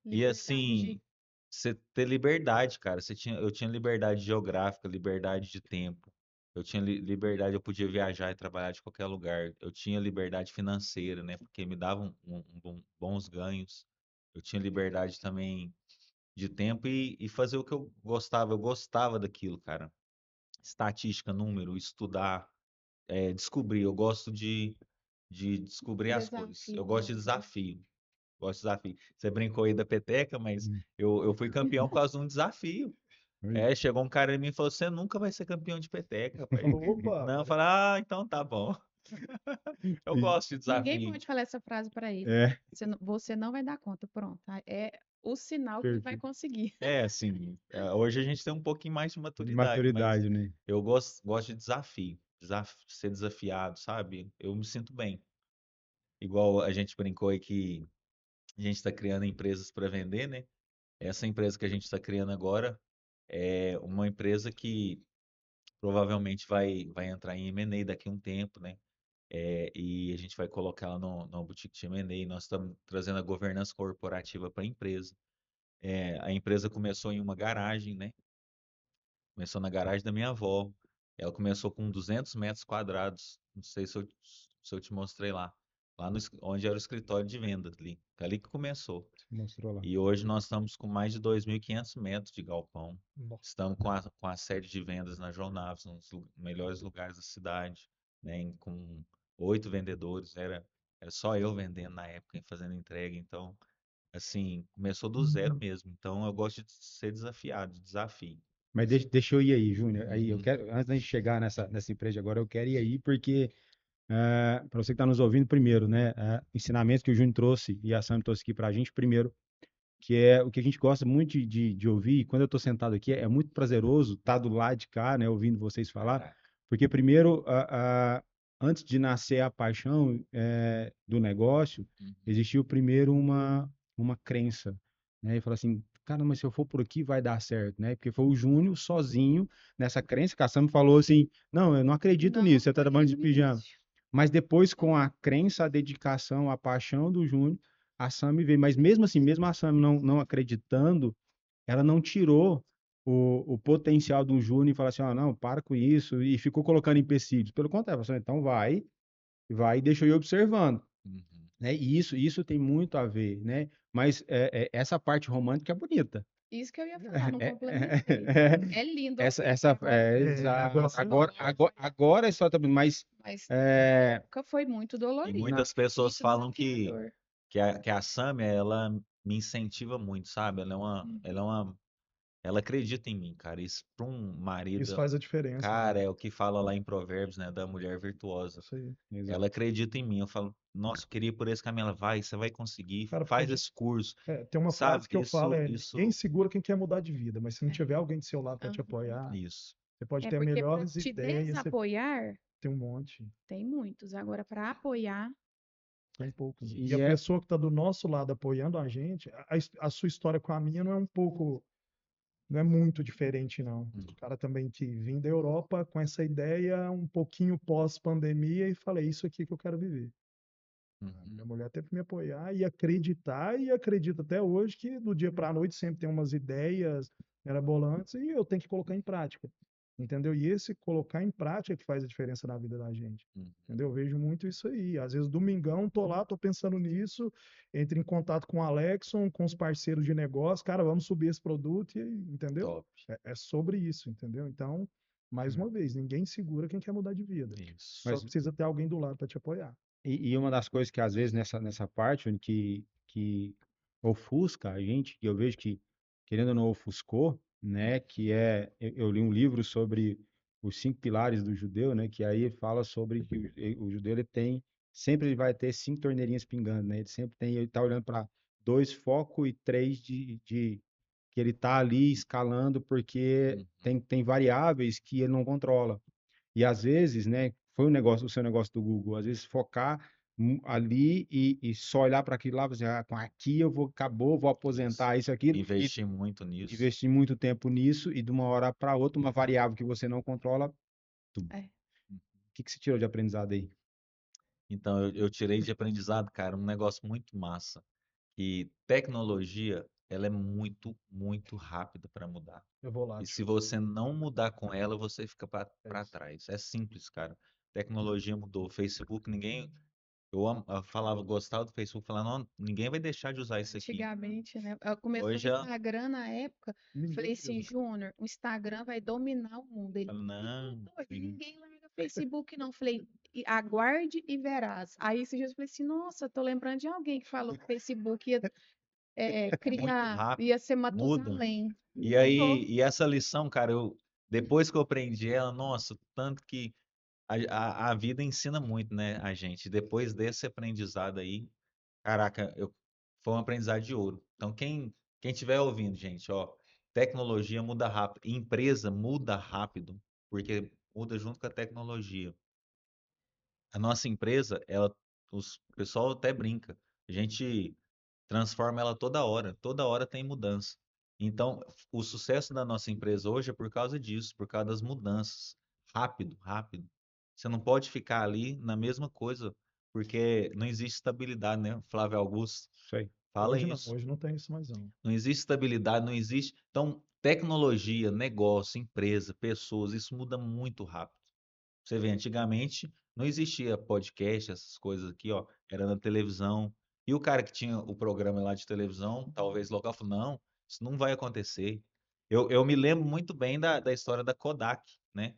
Speaker 1: e
Speaker 3: Liberdade.
Speaker 1: assim, você ter liberdade, cara. Eu tinha liberdade geográfica, liberdade de tempo. Eu tinha liberdade, eu podia viajar e trabalhar de qualquer lugar. Eu tinha liberdade financeira, né? Porque me davam bons ganhos. Eu tinha liberdade também de tempo e fazer o que eu gostava. Eu gostava daquilo, cara. Estatística, número, estudar, descobrir. Eu gosto de descobrir as coisas. Eu
Speaker 3: Desafio,
Speaker 1: gosto de
Speaker 3: né?
Speaker 1: desafio. Gosto de desafio. Você brincou aí da peteca, mas
Speaker 4: Hum.
Speaker 1: eu fui campeão por causa de um desafio.
Speaker 4: Oi.
Speaker 1: Chegou um cara em mim e falou: Você nunca vai ser campeão de peteca, rapaz.
Speaker 2: Falou, opa,
Speaker 1: Não, eu falei: Ah, então tá bom. Eu
Speaker 4: E-
Speaker 1: gosto de
Speaker 3: Ninguém
Speaker 1: desafio.
Speaker 3: pode falar essa frase para ele.
Speaker 4: É,
Speaker 3: Você não vai dar conta, pronto. É o sinal que ele vai
Speaker 4: perfeito.
Speaker 3: conseguir.
Speaker 1: Assim, hoje a gente tem um pouquinho mais de
Speaker 4: De
Speaker 1: maturidade, mas
Speaker 4: maturidade, né?
Speaker 1: eu gosto de desafio, ser desafiado, sabe? Eu me sinto bem. Igual a gente brincou aí que a gente está criando empresas para vender, né? Essa empresa que a gente está criando agora é uma empresa que provavelmente vai entrar em M&A daqui a um tempo, né? E a gente vai colocar ela no boutique de M&A. Nós estamos trazendo a governança corporativa para a empresa. A empresa começou em uma garagem, né? Começou na garagem da minha avó. Ela começou com 200 metros quadrados. Não sei se eu te mostrei lá. Lá onde era o escritório de vendas ali. Foi ali que começou.
Speaker 4: Você mostrou lá.
Speaker 1: E hoje nós estamos com mais de 2.500 metros de galpão.
Speaker 2: nossa,
Speaker 1: Estamos com a sede de vendas na João Naves, nos melhores lugares da cidade, né? Com 8 vendedores. Era só eu vendendo na época, e fazendo entrega. Então, assim, começou do zero mesmo. Então, eu gosto de ser desafiado, de desafio.
Speaker 4: Mas deixa eu ir aí, Júnior. Aí eu
Speaker 1: Uhum.
Speaker 4: quero, antes da gente chegar nessa empresa agora, eu quero ir aí, porque para você que está nos ouvindo primeiro, né? Ensinamentos que o Júnior trouxe e a Sam trouxe aqui para a gente, primeiro, que é o que a gente gosta muito de ouvir, e quando eu estou sentado aqui, é muito prazeroso estar do lado de cá, né? Ouvindo vocês falar, porque primeiro, antes de nascer a paixão do negócio,
Speaker 1: Uhum.
Speaker 4: existiu primeiro uma crença, né? E falou assim, cara, mas se eu for por aqui vai dar certo, né? Porque foi o Júnior sozinho nessa crença, que a Sam falou assim, não, eu não acredito
Speaker 3: Não
Speaker 4: nisso, você tá
Speaker 3: foi
Speaker 4: trabalhando
Speaker 3: ele
Speaker 4: de
Speaker 3: no
Speaker 4: pijama.
Speaker 3: início.
Speaker 4: Mas depois, com a crença, a dedicação, a paixão do Júnior, a Sam veio. Mas mesmo assim, mesmo a Sam não acreditando, ela não tirou o potencial do Júnior e falou assim, não, para com isso, e ficou colocando empecilhos. Pelo contrário, ela falou assim, então vai e deixa eu ir observando.
Speaker 1: Uhum.
Speaker 4: Né? E isso tem muito a ver, né? Mas essa parte romântica é bonita.
Speaker 3: Isso que eu ia falar, não
Speaker 4: É,
Speaker 3: complementei.
Speaker 4: é,
Speaker 3: É lindo,
Speaker 4: essa,
Speaker 3: ok, foi
Speaker 4: essa, é,
Speaker 2: agora
Speaker 4: exato.
Speaker 2: você
Speaker 4: Agora a história tá bonita, mas
Speaker 3: mas na
Speaker 4: é,
Speaker 3: época foi muito
Speaker 1: E
Speaker 3: dolorido
Speaker 4: na-
Speaker 1: muitas pessoas
Speaker 3: muito
Speaker 1: falam que,
Speaker 3: desafiador.
Speaker 1: que a Sâmia, ela me incentiva muito, sabe? Ela é
Speaker 3: Uhum.
Speaker 1: ela é uma, ela acredita em mim, cara. Isso para um
Speaker 2: Isso
Speaker 1: marido,
Speaker 2: faz a diferença,
Speaker 1: cara,
Speaker 2: né?
Speaker 1: é o que fala lá em Provérbios, né, da mulher virtuosa.
Speaker 2: Isso aí.
Speaker 4: Exato.
Speaker 1: Ela acredita em mim. Eu falo, nossa, eu queria ir por esse caminho. Ela vai, você vai conseguir,
Speaker 2: Cara,
Speaker 1: faz
Speaker 2: pode.
Speaker 1: esse curso,
Speaker 2: Tem uma
Speaker 1: sabe?
Speaker 2: frase que eu falo, ninguém
Speaker 1: Isso,
Speaker 2: segura quem quer mudar de vida, mas se não
Speaker 3: É.
Speaker 2: tiver alguém do seu lado para te
Speaker 3: Aham.
Speaker 2: apoiar,
Speaker 1: isso.
Speaker 2: você pode
Speaker 3: É
Speaker 2: ter
Speaker 3: porque para
Speaker 2: melhores
Speaker 3: te
Speaker 2: ideias, você
Speaker 3: desapoiar,
Speaker 2: tem um monte,
Speaker 3: tem muitos. Agora, para apoiar,
Speaker 2: tem poucos. E
Speaker 4: E
Speaker 2: a
Speaker 4: é,
Speaker 2: pessoa que está do nosso lado apoiando a gente, a sua história com a minha não é muito diferente, não.
Speaker 1: Hum,
Speaker 2: O cara também que vim da Europa com essa ideia um pouquinho pós-pandemia e falei, isso aqui que eu quero viver.
Speaker 1: uhum,
Speaker 2: Minha mulher teve que me apoiar e acreditar, e acredita até hoje que do dia para a noite sempre tem umas ideias mirabolantes e eu tenho que colocar em prática. Entendeu? E esse colocar em prática que faz a diferença na vida da gente.
Speaker 1: uhum.
Speaker 2: Entendeu? Eu vejo muito isso aí. Às vezes, domingão, tô lá, tô pensando nisso, entro em contato com o Alexson, com os parceiros de negócio, cara, vamos subir esse produto, entendeu?
Speaker 1: Top.
Speaker 2: É sobre isso, entendeu? Então, mais uma vez, ninguém segura quem quer mudar de vida.
Speaker 1: Isso.
Speaker 2: Só
Speaker 4: mas,
Speaker 2: precisa ter alguém do lado para te apoiar.
Speaker 4: e uma das coisas que às vezes nessa parte que ofusca a gente, que eu vejo que, querendo ou não, ofuscou, né? Que é, eu li um livro sobre os 5 pilares do judeu, né? Que aí fala sobre que o judeu ele tem, sempre ele vai ter 5 torneirinhas pingando, né? Ele sempre tem, ele tá olhando para 2 foco e 3 que ele tá ali escalando porque
Speaker 1: Uhum.
Speaker 4: tem variáveis que ele não controla. E às vezes, né, foi o seu negócio do Google, às vezes focar ali e só olhar para aquilo lá, e dizer, com aqui eu vou, acabou, vou
Speaker 1: Isso.
Speaker 4: aposentar isso, aquilo, e
Speaker 1: Investi muito nisso.
Speaker 4: investir muito tempo nisso, e de uma hora para outra, uma variável que você não controla, tum.
Speaker 3: é,
Speaker 4: O que que você tirou de aprendizado aí?
Speaker 1: Então, eu tirei de aprendizado, cara, um negócio muito massa. Que tecnologia, ela é muito, muito rápida para mudar.
Speaker 2: Eu vou
Speaker 1: E
Speaker 2: lá.
Speaker 1: se você não mudar com ela, você fica para
Speaker 2: Isso.
Speaker 1: trás. É simples, cara. Tecnologia mudou. Facebook, ninguém. Eu falava, gostava do Facebook, falava, não, ninguém vai deixar de usar isso aqui.
Speaker 3: antigamente, né? Começou o
Speaker 1: Hoje,
Speaker 3: Instagram na época.
Speaker 2: Ninguém
Speaker 3: Falei assim,
Speaker 2: usa.
Speaker 3: Júnior, o Instagram vai dominar o mundo. Ele,
Speaker 1: não,
Speaker 3: doido, ninguém larga Facebook, não. Falei, aguarde e verás. Aí esses dias eu falei assim, nossa, tô lembrando de alguém que falou que o Facebook ia
Speaker 1: muito
Speaker 3: criar,
Speaker 1: rápido,
Speaker 3: ia ser
Speaker 1: muda.
Speaker 3: Matusalém.
Speaker 1: E
Speaker 3: Mudou.
Speaker 1: aí, e essa lição, cara, depois que eu aprendi ela, nossa, tanto que a vida ensina muito, né, a gente. Depois desse aprendizado aí, caraca, foi um aprendizado de ouro. Então, quem estiver ouvindo, gente, ó, tecnologia muda rápido, empresa muda rápido, porque muda junto com a tecnologia. A nossa empresa, o pessoal até brinca, a gente transforma ela toda hora tem mudança. Então, o sucesso da nossa empresa hoje é por causa disso, por causa das mudanças. Rápido, rápido. Você não pode ficar ali na mesma coisa, porque não existe estabilidade, né? Flávio Augusto
Speaker 4: Isso aí.
Speaker 1: fala isso.
Speaker 2: Hoje não tem isso mais não.
Speaker 1: Não existe estabilidade, não existe. Então, tecnologia, negócio, empresa, pessoas, isso muda muito rápido. Você vê, antigamente não existia podcast, essas coisas aqui, ó, era na televisão. E o cara que tinha o programa lá de televisão, talvez local, falou, não, isso não vai acontecer. Eu me lembro muito bem da história da Kodak, né?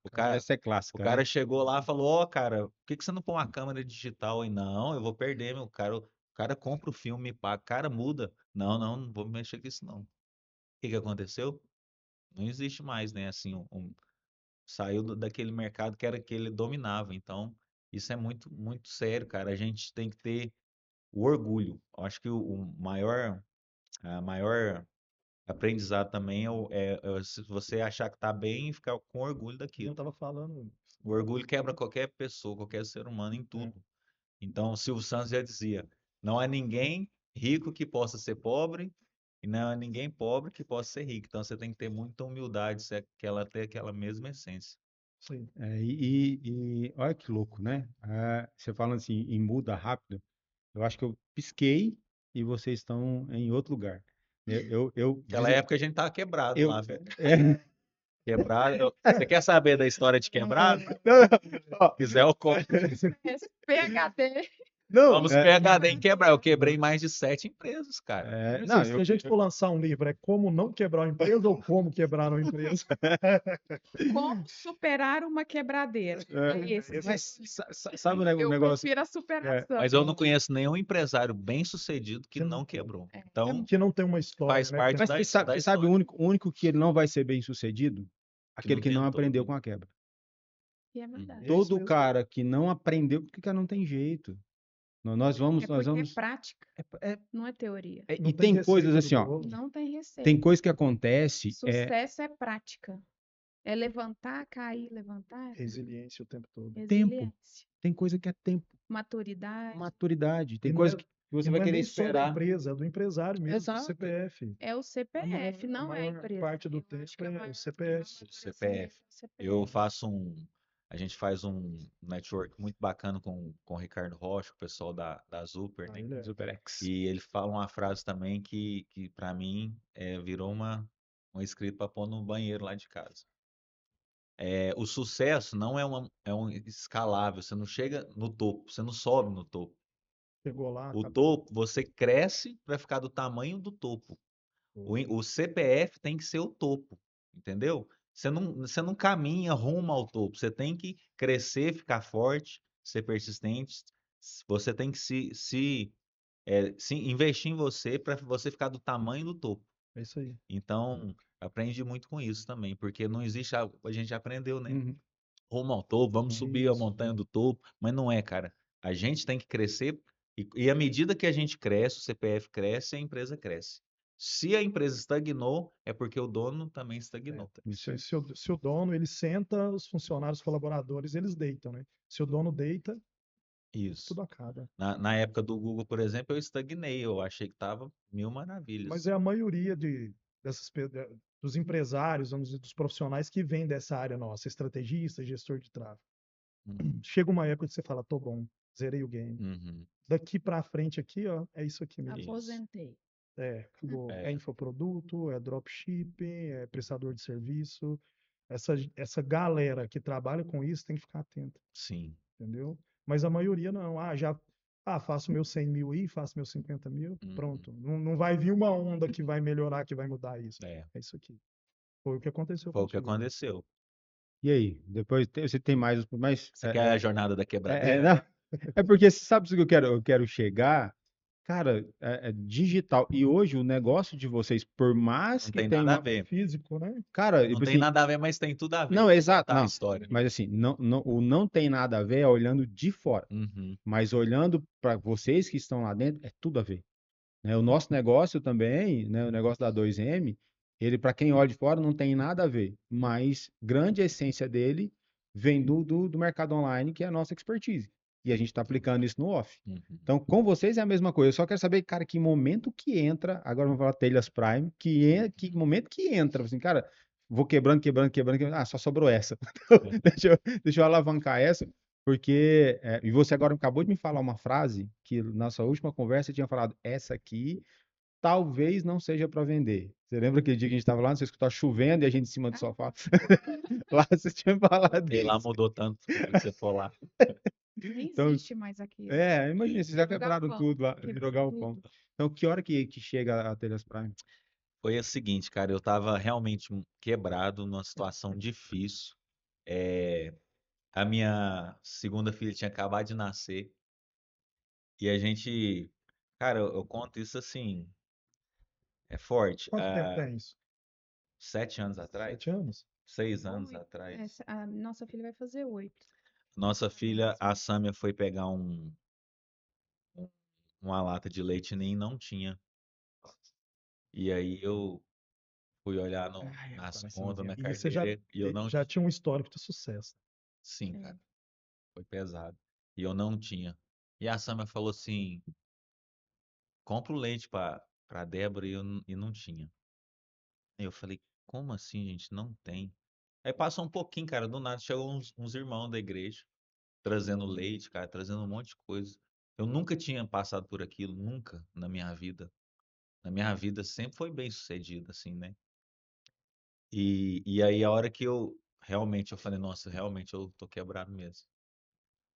Speaker 1: O cara,
Speaker 4: Essa é
Speaker 1: o
Speaker 4: clássica,
Speaker 1: cara
Speaker 4: né?
Speaker 1: chegou lá e falou, ó, cara, por que que você não põe uma câmera digital aí? Não, eu vou perder, meu cara. O cara compra o filme, e paga, o cara muda. Não, não, não vou mexer com isso, não. O que que aconteceu? Não existe mais, né? Assim, saiu daquele mercado que era que ele dominava. Então, isso é muito, muito sério, cara. A gente tem que ter o orgulho. Eu acho que a maior aprendizado também é se você achar que tá bem e ficar com orgulho
Speaker 2: Eu
Speaker 1: daquilo.
Speaker 2: tava falando.
Speaker 1: O orgulho quebra qualquer pessoa, qualquer ser humano em
Speaker 2: É,
Speaker 1: tudo. Então, o Silvio Santos já dizia: não há ninguém rico que possa ser pobre e não há ninguém pobre que possa ser rico. Então, você tem que ter muita humildade, se é que ela tem aquela mesma essência.
Speaker 2: sim.
Speaker 4: E olha que louco, né? Você falando assim, em muda rápido, eu acho que eu pisquei e vocês estão em outro lugar.
Speaker 1: Naquela época a gente tava quebrado
Speaker 4: Eu,
Speaker 1: lá, viu?
Speaker 4: é,
Speaker 1: Quebrado. Você quer saber da história de quebrado? Se
Speaker 4: não, ó,
Speaker 1: quiser, eu conto.
Speaker 3: PHD.
Speaker 4: Não,
Speaker 1: Vamos pegar nem quebrar. Eu quebrei mais de 7 empresas, cara.
Speaker 2: Não
Speaker 4: não,
Speaker 2: sei, se a gente for lançar um livro, é como não quebrar uma empresa ou como quebrar uma empresa?
Speaker 3: Como superar uma quebradeira? É esse.
Speaker 4: mas sabe o
Speaker 3: Eu
Speaker 4: negócio?
Speaker 3: prefiro a superação.
Speaker 1: Mas eu não conheço nenhum empresário bem-sucedido que
Speaker 2: Que
Speaker 1: não
Speaker 2: não-
Speaker 1: quebrou.
Speaker 3: É.
Speaker 1: Então,
Speaker 2: Que não tem uma história,
Speaker 1: faz
Speaker 2: né?
Speaker 1: parte
Speaker 4: Mas
Speaker 1: da,
Speaker 4: você sabe,
Speaker 1: da
Speaker 4: você sabe
Speaker 1: história.
Speaker 4: o único que ele não vai ser bem sucedido? Aquele
Speaker 1: não
Speaker 4: que não
Speaker 1: tentou,
Speaker 4: aprendeu
Speaker 1: né?
Speaker 4: com a quebra.
Speaker 3: E é verdade.
Speaker 2: É isso
Speaker 4: Todo
Speaker 2: mesmo.
Speaker 4: cara que não aprendeu, porque cara não tem jeito. Nós
Speaker 3: É
Speaker 4: vamos,
Speaker 3: porque é prática,
Speaker 4: é-
Speaker 3: não é teoria.
Speaker 2: Não
Speaker 4: e tem
Speaker 2: receita
Speaker 4: coisas
Speaker 2: do
Speaker 4: assim, ó.
Speaker 2: bolo.
Speaker 3: Não tem
Speaker 4: Tem
Speaker 3: receita.
Speaker 4: coisa que acontece,
Speaker 3: Sucesso é prática. É levantar, cair, levantar.
Speaker 2: Resiliência o tempo todo.
Speaker 4: tempo.
Speaker 3: Resiliência.
Speaker 4: Tem coisa que é tempo,
Speaker 3: Maturidade.
Speaker 4: maturidade. Tem
Speaker 2: E não
Speaker 4: coisa
Speaker 2: é-
Speaker 4: que
Speaker 2: E
Speaker 4: você
Speaker 2: não
Speaker 4: vai
Speaker 2: é
Speaker 4: querer
Speaker 2: nem só da
Speaker 4: esperar.
Speaker 2: empresa, é do empresário mesmo, do
Speaker 4: Exato.
Speaker 2: CPF.
Speaker 3: É o
Speaker 2: A
Speaker 3: CPF, não é a
Speaker 2: maior
Speaker 3: empresa.
Speaker 2: parte do
Speaker 3: Eu
Speaker 2: tempo
Speaker 3: acho que a
Speaker 2: é o
Speaker 3: maior
Speaker 2: CPF.
Speaker 3: parte do
Speaker 1: CPF.
Speaker 3: CPF.
Speaker 1: Eu faço a gente faz um network muito bacana com o Ricardo Rocha, o pessoal da Zuper, né?
Speaker 2: Ele é.
Speaker 4: Superex.
Speaker 1: E ele fala uma frase também que para mim virou um escrito para pôr no banheiro lá de casa. O sucesso não é um escalável, você não chega no topo, você não sobe no topo.
Speaker 2: Chegou lá,
Speaker 1: O
Speaker 2: tá
Speaker 1: topo, você cresce para ficar do tamanho do topo. O CPF tem que ser o topo, entendeu? Você não caminha rumo ao topo, você tem que crescer, ficar forte, ser persistente. Você tem que se investir em você para você ficar do tamanho do topo.
Speaker 2: É isso aí.
Speaker 1: Então, aprendi muito com isso também, porque não existe algo, a gente já aprendeu, né?
Speaker 4: Uhum.
Speaker 1: Rumo ao topo, vamos subir a
Speaker 2: Isso.
Speaker 1: montanha do topo, mas não é, cara. A gente tem que crescer e à medida que a gente cresce, o CPF cresce, a empresa cresce. Se a empresa estagnou, é porque o dono também estagnou.
Speaker 2: Se o dono, ele senta, os funcionários, os colaboradores, eles deitam, né? Se o dono deita,
Speaker 1: Isso.
Speaker 2: tudo acaba.
Speaker 1: Na época do Google, por exemplo, eu estagnei, eu achei que estava mil
Speaker 2: Mas
Speaker 1: maravilhas.
Speaker 2: é a maioria dos empresários, vamos dizer, dos profissionais que vêm dessa área nossa, estrategista, gestor de tráfego. Chega uma época que você fala, tô bom, zerei o game.
Speaker 1: Uhum.
Speaker 2: Daqui para frente aqui, ó, é isso aqui mesmo.
Speaker 3: Aposentei.
Speaker 2: Acabou.
Speaker 1: É.
Speaker 2: É infoproduto, é dropshipping, é prestador de serviço. Essa galera que trabalha com isso tem que ficar atenta,
Speaker 1: Sim.
Speaker 2: entendeu? Mas a maioria não. Faço meus 100 mil aí, faço meus 50 mil, pronto. Não vai vir uma onda que vai melhorar, que vai mudar isso.
Speaker 1: É.
Speaker 2: É isso aqui. Foi o que aconteceu
Speaker 1: Foi o que
Speaker 2: contigo.
Speaker 1: aconteceu.
Speaker 4: E aí? Depois você tem mais.
Speaker 1: Você quer a jornada da quebradeira?
Speaker 4: Não, é porque sabe o que eu quero chegar? Cara, é digital. E hoje o negócio de vocês, por mais
Speaker 1: Não
Speaker 4: que
Speaker 1: tem
Speaker 4: tenha
Speaker 1: nada a
Speaker 4: uma.
Speaker 1: ver.
Speaker 2: Físico, né?
Speaker 4: Cara,
Speaker 1: Não
Speaker 4: tipo
Speaker 1: tem
Speaker 4: assim,
Speaker 1: nada a ver, mas tem tudo a ver.
Speaker 4: não, exato.
Speaker 1: Tá a
Speaker 4: Não.
Speaker 1: história.
Speaker 4: Mas assim, o não tem nada a ver é olhando de fora.
Speaker 1: Uhum.
Speaker 4: Mas olhando para vocês que estão lá dentro, é tudo a ver. Né? O nosso negócio também, né, o negócio da 2M, ele, para quem olha de fora, não tem nada a ver. Mas grande essência dele vem do mercado online, que é a nossa expertise. E a gente está aplicando isso no off.
Speaker 1: Uhum.
Speaker 4: Então, com vocês é a mesma coisa. Eu só quero saber, cara, que momento que entra. Agora vamos falar Telhas Prime. Que momento que entra. Assim, cara, vou quebrando, quebrando, quebrando, quebrando. Ah, só sobrou essa. Deixa eu alavancar essa. Porque, e você agora acabou de me falar uma frase que na sua última conversa você tinha falado, essa aqui talvez não seja para vender. Você lembra aquele dia que a gente estava lá, você escutou chovendo e a gente em cima do sofá? Lá você tinha falado
Speaker 1: E lá
Speaker 4: isso.
Speaker 1: mudou tanto que você for lá.
Speaker 3: Nem
Speaker 4: Então,
Speaker 3: existe mais aquilo.
Speaker 4: imagina, vocês já
Speaker 3: Virou
Speaker 4: quebraram
Speaker 3: galpão.
Speaker 4: tudo lá,
Speaker 3: Quebrou
Speaker 4: virou galpão.
Speaker 3: tudo.
Speaker 4: Então, que hora que chega a Telhas Prime?
Speaker 1: Foi o seguinte, cara, eu tava realmente quebrado, numa situação difícil. A minha segunda filha tinha acabado de nascer. E a gente, cara, eu conto isso assim, é forte.
Speaker 2: Quanto tempo tem isso?
Speaker 1: 7 anos atrás,
Speaker 2: 7 anos?
Speaker 1: 6 anos
Speaker 3: Oito.
Speaker 1: atrás,
Speaker 3: A nossa filha vai fazer 8.
Speaker 1: nossa filha, a Sâmia, foi pegar uma lata de leite nem não tinha. E aí eu fui olhar
Speaker 4: Ai,
Speaker 1: nas
Speaker 4: coraçãozinho.
Speaker 1: contas, na
Speaker 2: E você já,
Speaker 1: carteira, e eu não
Speaker 2: já
Speaker 1: tinha.
Speaker 2: tinha um histórico de sucesso.
Speaker 1: Sim,
Speaker 3: É.
Speaker 1: cara, foi pesado. E eu não tinha. E a Sâmia falou assim, compra o leite pra Débora e não tinha. Aí eu falei, como assim, gente? Não tem. Aí passou um pouquinho, cara, do nada chegou uns irmãos da igreja, trazendo leite, cara, trazendo um monte de coisa. Eu nunca tinha passado por aquilo, nunca na minha vida. Na minha vida sempre foi bem sucedida, assim, né? E aí a hora que eu falei, nossa, realmente eu tô quebrado mesmo.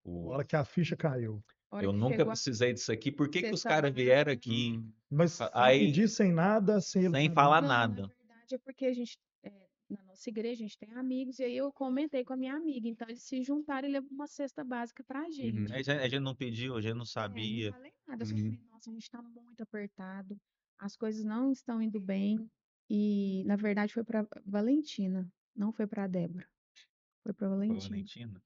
Speaker 2: A
Speaker 1: O,
Speaker 2: hora que a ficha caiu.
Speaker 3: A hora
Speaker 1: Eu
Speaker 3: que
Speaker 1: nunca
Speaker 3: chegou a
Speaker 1: precisei disso aqui. Por que que os
Speaker 3: sexta
Speaker 1: caras vieram
Speaker 3: básica,
Speaker 1: aqui
Speaker 2: Mas sem
Speaker 1: aí
Speaker 2: pedir, sem nada, sem ele
Speaker 1: sem
Speaker 2: saber.
Speaker 1: falar
Speaker 3: não, na
Speaker 1: nada?
Speaker 3: verdade é porque a gente, na nossa igreja, a gente tem amigos, e aí eu comentei com a minha amiga, então eles se juntaram e levou uma cesta básica pra
Speaker 4: Uhum.
Speaker 3: gente.
Speaker 1: A gente não pediu, a gente não
Speaker 3: Não
Speaker 1: sabia.
Speaker 3: falei nada, eu só
Speaker 4: Uhum.
Speaker 3: falei, nossa, a gente tá muito apertado, as coisas não estão indo bem, e na verdade foi pra Valentina, não foi pra Débora, foi pra
Speaker 1: Foi
Speaker 3: Valentina.
Speaker 1: Valentina.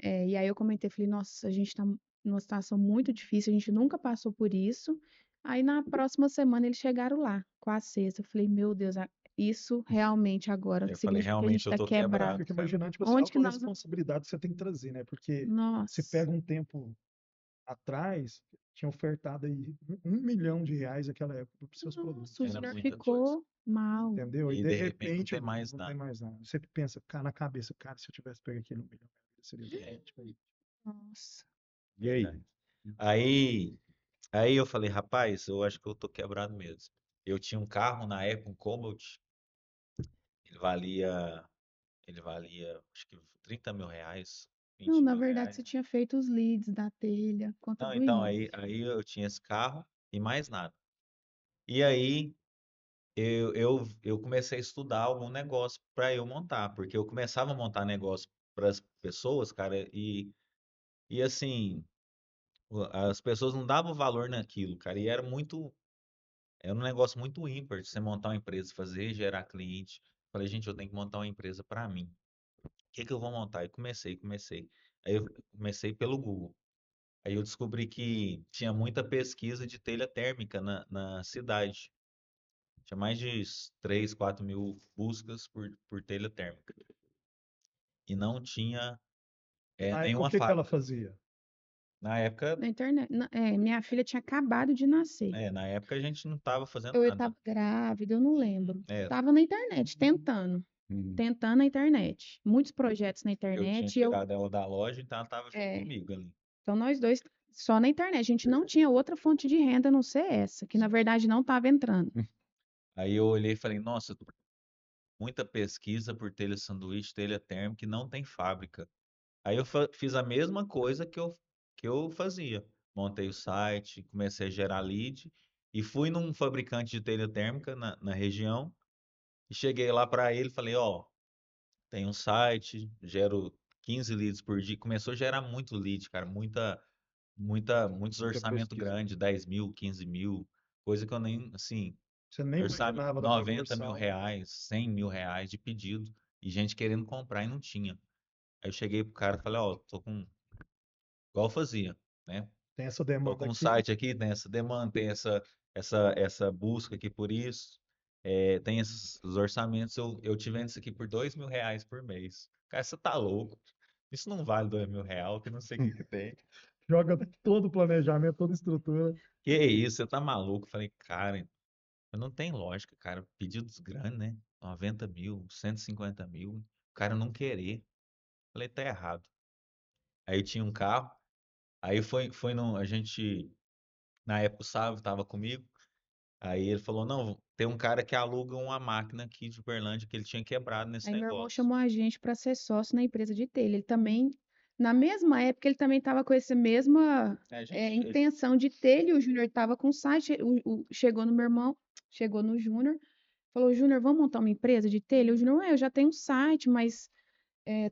Speaker 3: E aí eu comentei, falei, nossa, a gente tá numa situação muito difícil, a gente nunca passou por isso. Aí na próxima semana eles chegaram lá com a cesta. Eu falei, meu Deus, isso realmente agora
Speaker 1: Eu falei,
Speaker 3: significa que a gente
Speaker 1: realmente eu
Speaker 3: tá
Speaker 1: tô
Speaker 2: Eu
Speaker 3: quebrado.
Speaker 1: quebrado,
Speaker 2: fico
Speaker 1: cara.
Speaker 2: imaginando, tipo assim, a
Speaker 3: Onde que nós vamos?
Speaker 2: autorresponsabilidade que você tem que trazer, né? Porque você
Speaker 3: Nossa,
Speaker 2: pega um tempo atrás, tinha ofertado aí R$ 1 milhão naquela época para os seus produtos,
Speaker 3: nossa, o
Speaker 1: Era
Speaker 3: Júnior
Speaker 1: muita coisa.
Speaker 3: ficou mal.
Speaker 2: entendeu? E
Speaker 1: E
Speaker 2: de
Speaker 1: de repente não
Speaker 2: repente
Speaker 1: tem mais
Speaker 2: não tem
Speaker 1: nada.
Speaker 2: mais nada. Você pensa, cara, na cabeça, cara, se eu tivesse pego aquele 1 milhão, seria
Speaker 1: É,
Speaker 2: diferente. Aí,
Speaker 3: Nossa.
Speaker 4: E aí?
Speaker 1: verdade. Aí eu falei, rapaz, eu acho que eu tô quebrado mesmo. Eu tinha um carro na época, um Cobalt, ele valia, ele valia acho que R$ 30.000,
Speaker 3: Não,
Speaker 1: 20
Speaker 3: na
Speaker 1: mil
Speaker 3: verdade
Speaker 1: reais.
Speaker 3: você tinha feito os leads da telha, conta
Speaker 1: Não,
Speaker 3: do
Speaker 1: então,
Speaker 3: início.
Speaker 1: aí eu tinha esse carro e mais nada. E aí eu comecei a estudar algum negócio para eu montar, porque eu começava a montar negócio para as pessoas, cara, e assim, as pessoas não davam valor naquilo, cara, e era um negócio muito ímpar de você montar uma empresa, fazer, gerar cliente. Falei, gente, eu tenho que montar uma empresa para mim. O que que eu vou montar? E comecei. Aí eu comecei pelo Google. Aí eu descobri que tinha muita pesquisa de telha térmica na cidade. Tinha mais de 3, 4 mil buscas por telha térmica. E não tinha
Speaker 2: na época, o
Speaker 1: nenhuma
Speaker 2: que que ela
Speaker 1: fábrica.
Speaker 2: fazia?
Speaker 1: Na época,
Speaker 3: Na internet. Minha filha tinha acabado de nascer.
Speaker 1: na época a gente não estava fazendo
Speaker 3: Eu
Speaker 1: nada.
Speaker 3: estava grávida, eu não lembro.
Speaker 1: É,
Speaker 3: Tava na internet, tentando.
Speaker 4: Uhum.
Speaker 3: Tentando na internet. Muitos projetos na
Speaker 1: eu tinha
Speaker 3: internet.
Speaker 1: tirado ela da loja, então ela estava junto
Speaker 3: É,
Speaker 1: comigo ali.
Speaker 3: então nós dois só na internet. A gente não tinha outra fonte de renda a não ser essa, que na verdade não estava entrando.
Speaker 1: Aí eu olhei e falei, nossa, muita pesquisa por telha sanduíche, telha térmica, e não tem fábrica. Aí eu fiz a mesma coisa que eu fazia. Montei o site, comecei a gerar lead e fui num fabricante de telha térmica na região e cheguei lá para ele e falei, ó, tem um site, gero 15 leads por dia. Começou a gerar muito lead, cara, muitos
Speaker 4: Muita
Speaker 1: orçamento
Speaker 4: pesquisa.
Speaker 1: grande, 10 mil, 15 mil, coisa que eu nem, assim,
Speaker 2: Você nem
Speaker 1: orçamento
Speaker 2: imaginava da
Speaker 1: 90 mil
Speaker 2: proporção.
Speaker 1: reais, 100 mil reais de pedido e gente querendo comprar e não tinha. Aí eu cheguei pro cara e falei, ó, tô com, igual eu fazia, né?
Speaker 2: Tem essa
Speaker 1: Tô
Speaker 2: demanda
Speaker 1: com um
Speaker 2: aqui.
Speaker 1: site aqui, tem essa demanda, tem essa busca aqui por isso, tem esses os orçamentos, eu te vendo isso aqui por R$ 2.000 por mês. Cara, você tá louco? Isso não vale R$ 2.000, que não sei o que que tem.
Speaker 2: Joga todo o planejamento, toda a estrutura.
Speaker 1: Que isso, você tá maluco? Falei, cara, não tem lógica, cara. Pedidos grandes, né? 90 mil, 150 mil, o cara não querer. Falei, tá errado. Aí eu tinha um carro, aí foi no, a gente, na época o Sávio tava comigo, aí ele falou, não, tem um cara que aluga uma máquina aqui de Uberlândia que ele tinha quebrado nesse
Speaker 3: Aí meu irmão
Speaker 1: negócio.
Speaker 3: chamou a gente para ser sócio na empresa de telha. Ele também, na mesma época, ele também estava com essa mesma
Speaker 1: A gente,
Speaker 3: intenção de telha. E o Júnior estava com o site. Chegou no meu irmão, chegou no Júnior, falou: Júnior, vamos montar uma empresa de telha? O Júnior, eu já tenho um site, mas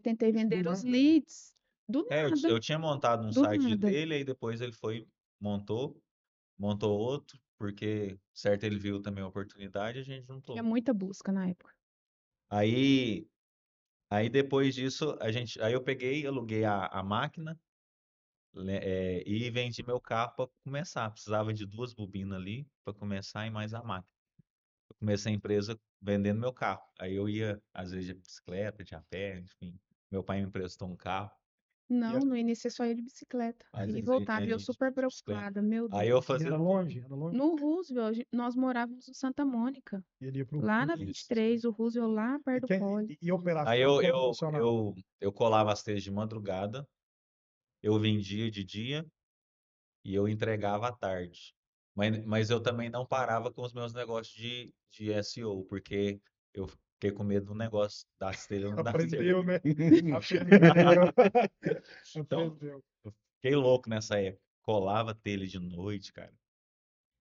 Speaker 3: tentei
Speaker 2: Isso do
Speaker 3: vender os
Speaker 2: nada.
Speaker 3: leads. Do
Speaker 1: eu
Speaker 3: nada,
Speaker 1: tinha montado um
Speaker 3: do
Speaker 1: site de
Speaker 3: nada.
Speaker 1: telha e depois ele foi, montou outro, porque, certo, ele viu também a oportunidade e a gente
Speaker 3: Tinha
Speaker 1: juntou.
Speaker 3: muita busca na época.
Speaker 1: Aí, aí depois disso, aí eu peguei, aluguei a máquina, né, e vendi meu carro para começar. Precisava de 2 bobinas ali para começar e mais a máquina. Eu comecei a empresa vendendo meu carro. Aí eu ia, às vezes, de bicicleta, de a pé, enfim. Meu pai me emprestou um carro,
Speaker 2: E,
Speaker 3: Não, no início eu só ia de bicicleta.
Speaker 1: às
Speaker 3: E
Speaker 1: vezes
Speaker 3: voltava, e eu
Speaker 1: de
Speaker 3: super
Speaker 1: bicicleta.
Speaker 3: preocupada, meu
Speaker 1: Aí
Speaker 3: Deus.
Speaker 1: eu
Speaker 2: e
Speaker 1: fazia
Speaker 2: era
Speaker 1: tudo.
Speaker 2: longe, era longe.
Speaker 3: No Roosevelt, nós morávamos em Santa Mônica,
Speaker 2: E ele ia pro
Speaker 3: lá na
Speaker 1: Isso.
Speaker 3: 23, o Roosevelt lá
Speaker 2: E,
Speaker 3: perto do Poli.
Speaker 2: e
Speaker 1: Aí
Speaker 2: operação,
Speaker 1: eu,
Speaker 2: como
Speaker 1: eu,
Speaker 2: funcionava?
Speaker 1: eu colava as telhas de madrugada, eu vendia de dia e eu entregava à tarde. Mas eu também não parava com os meus negócios de SEO, porque eu fiquei com medo do negócio das telhas não dar certo.
Speaker 2: Aprendeu, né? Aprendeu.
Speaker 1: Então,
Speaker 2: Aprendeu.
Speaker 1: eu fiquei louco nessa época. colava telha de noite, cara.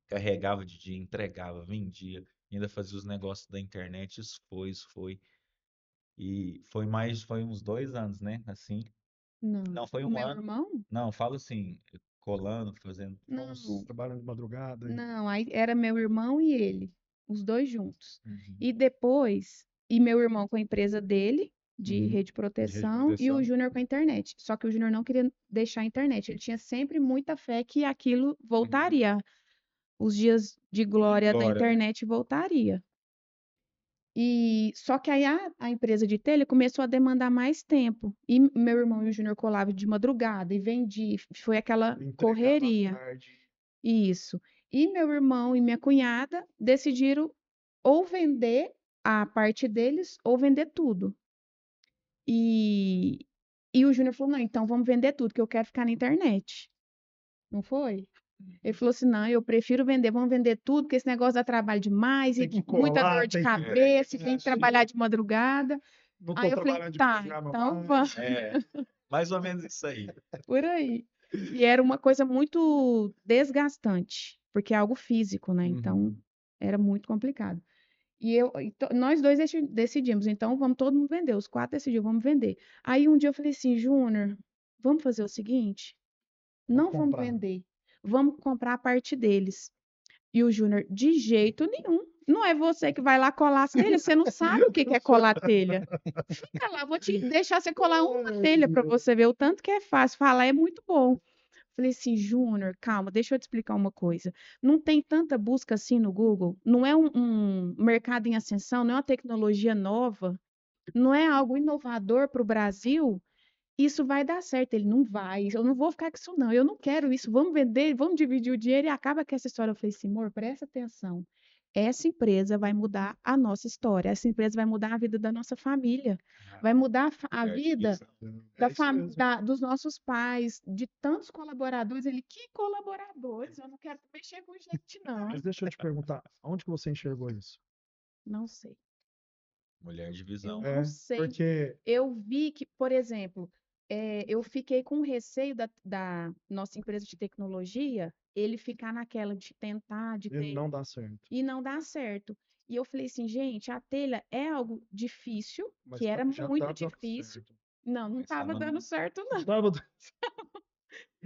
Speaker 1: Carregava de dia, entregava, vendia, ainda fazia os negócios da internet. Isso foi. E foi uns 2 anos, né? Assim.
Speaker 3: Não.
Speaker 1: Não, foi
Speaker 3: O
Speaker 1: um
Speaker 3: meu
Speaker 1: ano.
Speaker 3: irmão?
Speaker 1: Não, falo assim, colando, fazendo.
Speaker 3: Não.
Speaker 2: Trabalhando de madrugada.
Speaker 3: Não, aí era meu irmão e ele, os dois juntos.
Speaker 1: Uhum,
Speaker 3: E depois, meu irmão com a empresa dele, de
Speaker 4: Uhum.
Speaker 3: rede de
Speaker 4: De
Speaker 3: proteção, e o
Speaker 4: proteção.
Speaker 3: Júnior com a internet. Só que o Júnior não queria deixar a internet. Ele tinha sempre muita fé que aquilo voltaria. Os dias de glória da
Speaker 4: Glória, né?
Speaker 3: internet voltaria. E só que aí a empresa de telha começou a demandar mais tempo. E meu irmão e o Júnior colavam de madrugada e vendia. Foi aquela
Speaker 2: Entregava à
Speaker 3: correria.
Speaker 2: tarde.
Speaker 3: Isso. E meu irmão e minha cunhada decidiram ou vender a parte deles ou vender tudo. E, e o Júnior falou: não, então vamos vender tudo, que eu quero ficar na internet. Não foi? Ele falou assim: não, eu prefiro vender, vamos vender tudo, porque esse negócio dá trabalho demais
Speaker 2: Tem
Speaker 3: e
Speaker 2: que
Speaker 3: muita dor
Speaker 2: colar,
Speaker 3: de
Speaker 2: tem que.
Speaker 3: cabeça, tem que trabalhar de madrugada.
Speaker 2: Não
Speaker 3: Aí
Speaker 2: tô
Speaker 3: eu falei:
Speaker 2: trabalhando de
Speaker 3: tá,
Speaker 2: pijama
Speaker 3: então
Speaker 2: mais.
Speaker 3: vamos
Speaker 1: mais ou menos isso aí.
Speaker 3: por aí. E era uma coisa muito desgastante, porque é algo físico, né? Então era muito complicado. Nós dois decidimos, então vamos todo mundo vender. Os quatro decidiram, vamos vender. Aí um dia eu falei assim, Júnior, vamos fazer o seguinte?
Speaker 2: Vamos
Speaker 3: Não vamos
Speaker 2: comprar.
Speaker 3: vender, vamos comprar a parte deles. E o Júnior, de jeito nenhum. Não é você que vai lá colar as telhas, você não sabe o que que é colar telha. Fica lá, vou te deixar você colar uma telha para você ver o tanto que é fácil. Falar é muito bom. Falei assim, Júnior, calma, deixa eu te explicar uma coisa. Não tem tanta busca assim no Google, não é um mercado em ascensão, não é uma tecnologia nova, não é algo inovador para o Brasil. Isso vai dar certo. Ele não vai, eu não vou ficar com isso, não. Eu não quero isso. Vamos vender, vamos dividir o dinheiro e acaba com essa história. Eu falei assim, amor, presta atenção. Essa empresa vai mudar a nossa história, essa empresa vai mudar a vida da nossa família, vai mudar a
Speaker 1: Mulher de
Speaker 3: vida
Speaker 1: visão.
Speaker 2: É isso mesmo.
Speaker 3: dos nossos pais, de tantos colaboradores. Ele, que colaboradores? Eu não quero mexer com gente, não.
Speaker 2: Mas deixa eu te perguntar, onde que você enxergou isso?
Speaker 3: Não sei.
Speaker 1: Mulher de
Speaker 3: Eu
Speaker 1: visão.
Speaker 3: não sei.
Speaker 2: Porque
Speaker 3: Eu vi que, por exemplo, eu fiquei com receio da nossa empresa de tecnologia, ele ficar naquela de tentar, de
Speaker 2: ele
Speaker 3: ter,
Speaker 2: não dá certo.
Speaker 3: e não dar certo. E eu falei assim, gente, a telha é algo difícil,
Speaker 2: Mas
Speaker 3: que era
Speaker 2: já
Speaker 3: muito
Speaker 2: tá dando
Speaker 3: difícil.
Speaker 2: certo.
Speaker 3: Não, não
Speaker 1: Mas tá
Speaker 3: estava dando
Speaker 1: mandando.
Speaker 3: certo, não.
Speaker 2: Tava-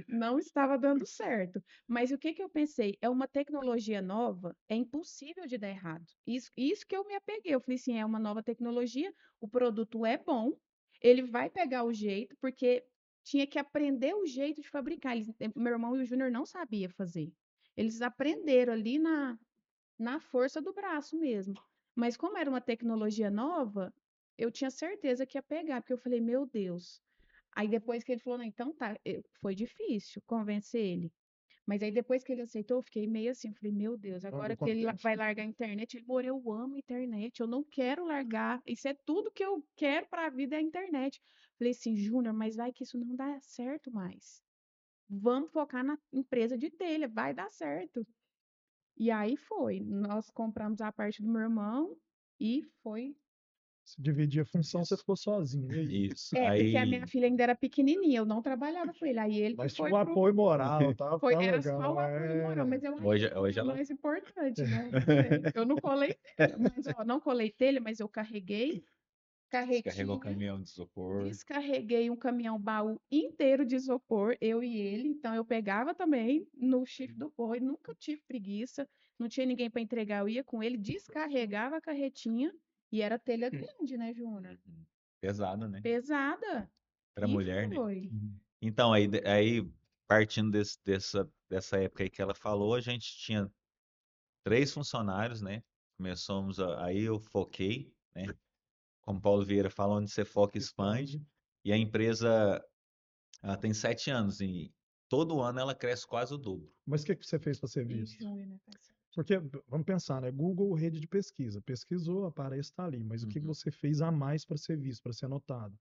Speaker 3: Não estava dando certo. Mas o que que eu pensei? É uma tecnologia nova, é impossível de dar errado. Isso que eu me apeguei. Eu falei assim, é uma nova tecnologia, o produto é bom, ele vai pegar o jeito, porque tinha que aprender o jeito de fabricar. Meu irmão e o Júnior não sabia fazer. Eles aprenderam ali na força do braço mesmo. Mas como era uma tecnologia nova, eu tinha certeza que ia pegar, porque eu falei, meu Deus. Aí depois que ele falou, não, então tá, foi difícil convencer ele. Mas aí depois que ele aceitou, eu fiquei meio assim, eu falei, meu Deus,
Speaker 2: Não,
Speaker 3: agora
Speaker 2: eu
Speaker 3: que ele
Speaker 2: contente.
Speaker 3: vai largar a internet, ele, amor, eu amo a internet, eu não quero largar, isso é tudo que eu quero para a vida é a internet. Falei assim, Júnior, mas vai que isso não dá certo mais. Vamos focar na empresa de telha, vai dar certo. E aí foi, nós compramos a parte do meu irmão e foi.
Speaker 2: Se dividir a função, você
Speaker 1: Isso.
Speaker 2: ficou sozinho. E aí?
Speaker 1: Isso.
Speaker 3: É, porque a minha
Speaker 1: Aí,
Speaker 3: filha ainda era pequenininha, eu não trabalhava com ele. Aí ele que
Speaker 2: Mas tinha
Speaker 3: foi
Speaker 2: um
Speaker 3: pro.
Speaker 2: apoio moral, tá,
Speaker 3: Foi,
Speaker 2: tá
Speaker 3: era só
Speaker 2: legal.
Speaker 3: o apoio moral, mas eu acho que
Speaker 1: hoje
Speaker 3: foi o
Speaker 1: ela.
Speaker 3: mais importante, né? Não sei. Eu não colei telha, mas ó, não colei telha, mas eu carreguei
Speaker 1: Descarregou o
Speaker 3: carretinha,
Speaker 1: caminhão de isopor.
Speaker 3: descarreguei um caminhão baú inteiro de isopor, eu e ele. Então eu pegava também no chifre do boi, nunca tive preguiça, não tinha ninguém para entregar, eu ia com ele, descarregava a carretinha e era telha grande, né, Júnior?
Speaker 1: Uhum. Pesado, né?
Speaker 3: Pesada.
Speaker 1: Pra
Speaker 3: E
Speaker 1: mulher, né?
Speaker 3: foi.
Speaker 1: Então, aí partindo dessa época aí que ela falou, a gente tinha 3 funcionários, né? Aí eu foquei, né? Como Paulo Vieira fala, onde você foca, expande.
Speaker 2: Expande.
Speaker 1: E a empresa, ela tem 7 anos e todo ano ela cresce quase o dobro.
Speaker 2: Mas o que que você fez para ser
Speaker 3: Em
Speaker 2: visto?
Speaker 3: junho, né?
Speaker 2: Porque, vamos pensar, né? Google, rede de pesquisa. Pesquisou, aparece, está ali. Mas o que que
Speaker 1: Uhum.
Speaker 2: você fez a mais para ser visto, para ser notado?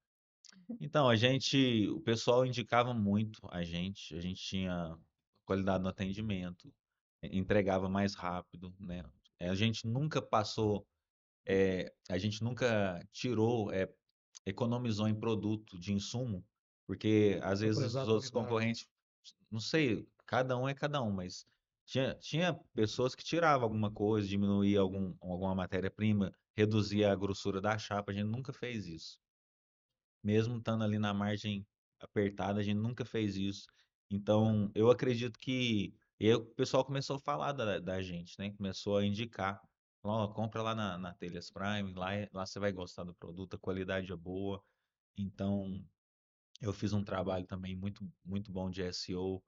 Speaker 1: Então, o pessoal indicava muito a gente tinha qualidade no atendimento, entregava mais rápido, né? A gente nunca passou, a gente nunca tirou, economizou em produto de insumo, porque às
Speaker 2: Para
Speaker 1: vezes
Speaker 2: prezar
Speaker 1: os
Speaker 2: a
Speaker 1: outros
Speaker 2: qualidade.
Speaker 1: concorrentes, não sei, cada um é cada um, mas tinha pessoas que tiravam alguma coisa, diminuía alguma matéria-prima, reduzia a grossura da chapa, a gente nunca fez isso. Mesmo estando ali na margem apertada, a gente nunca fez isso. Então, eu acredito que o pessoal começou a falar da gente, né? Começou a indicar. Falou, "Ó, compra lá na Telhas Prime, lá você vai gostar do produto, a qualidade é boa." Então, eu fiz um trabalho também muito, muito bom de SEO.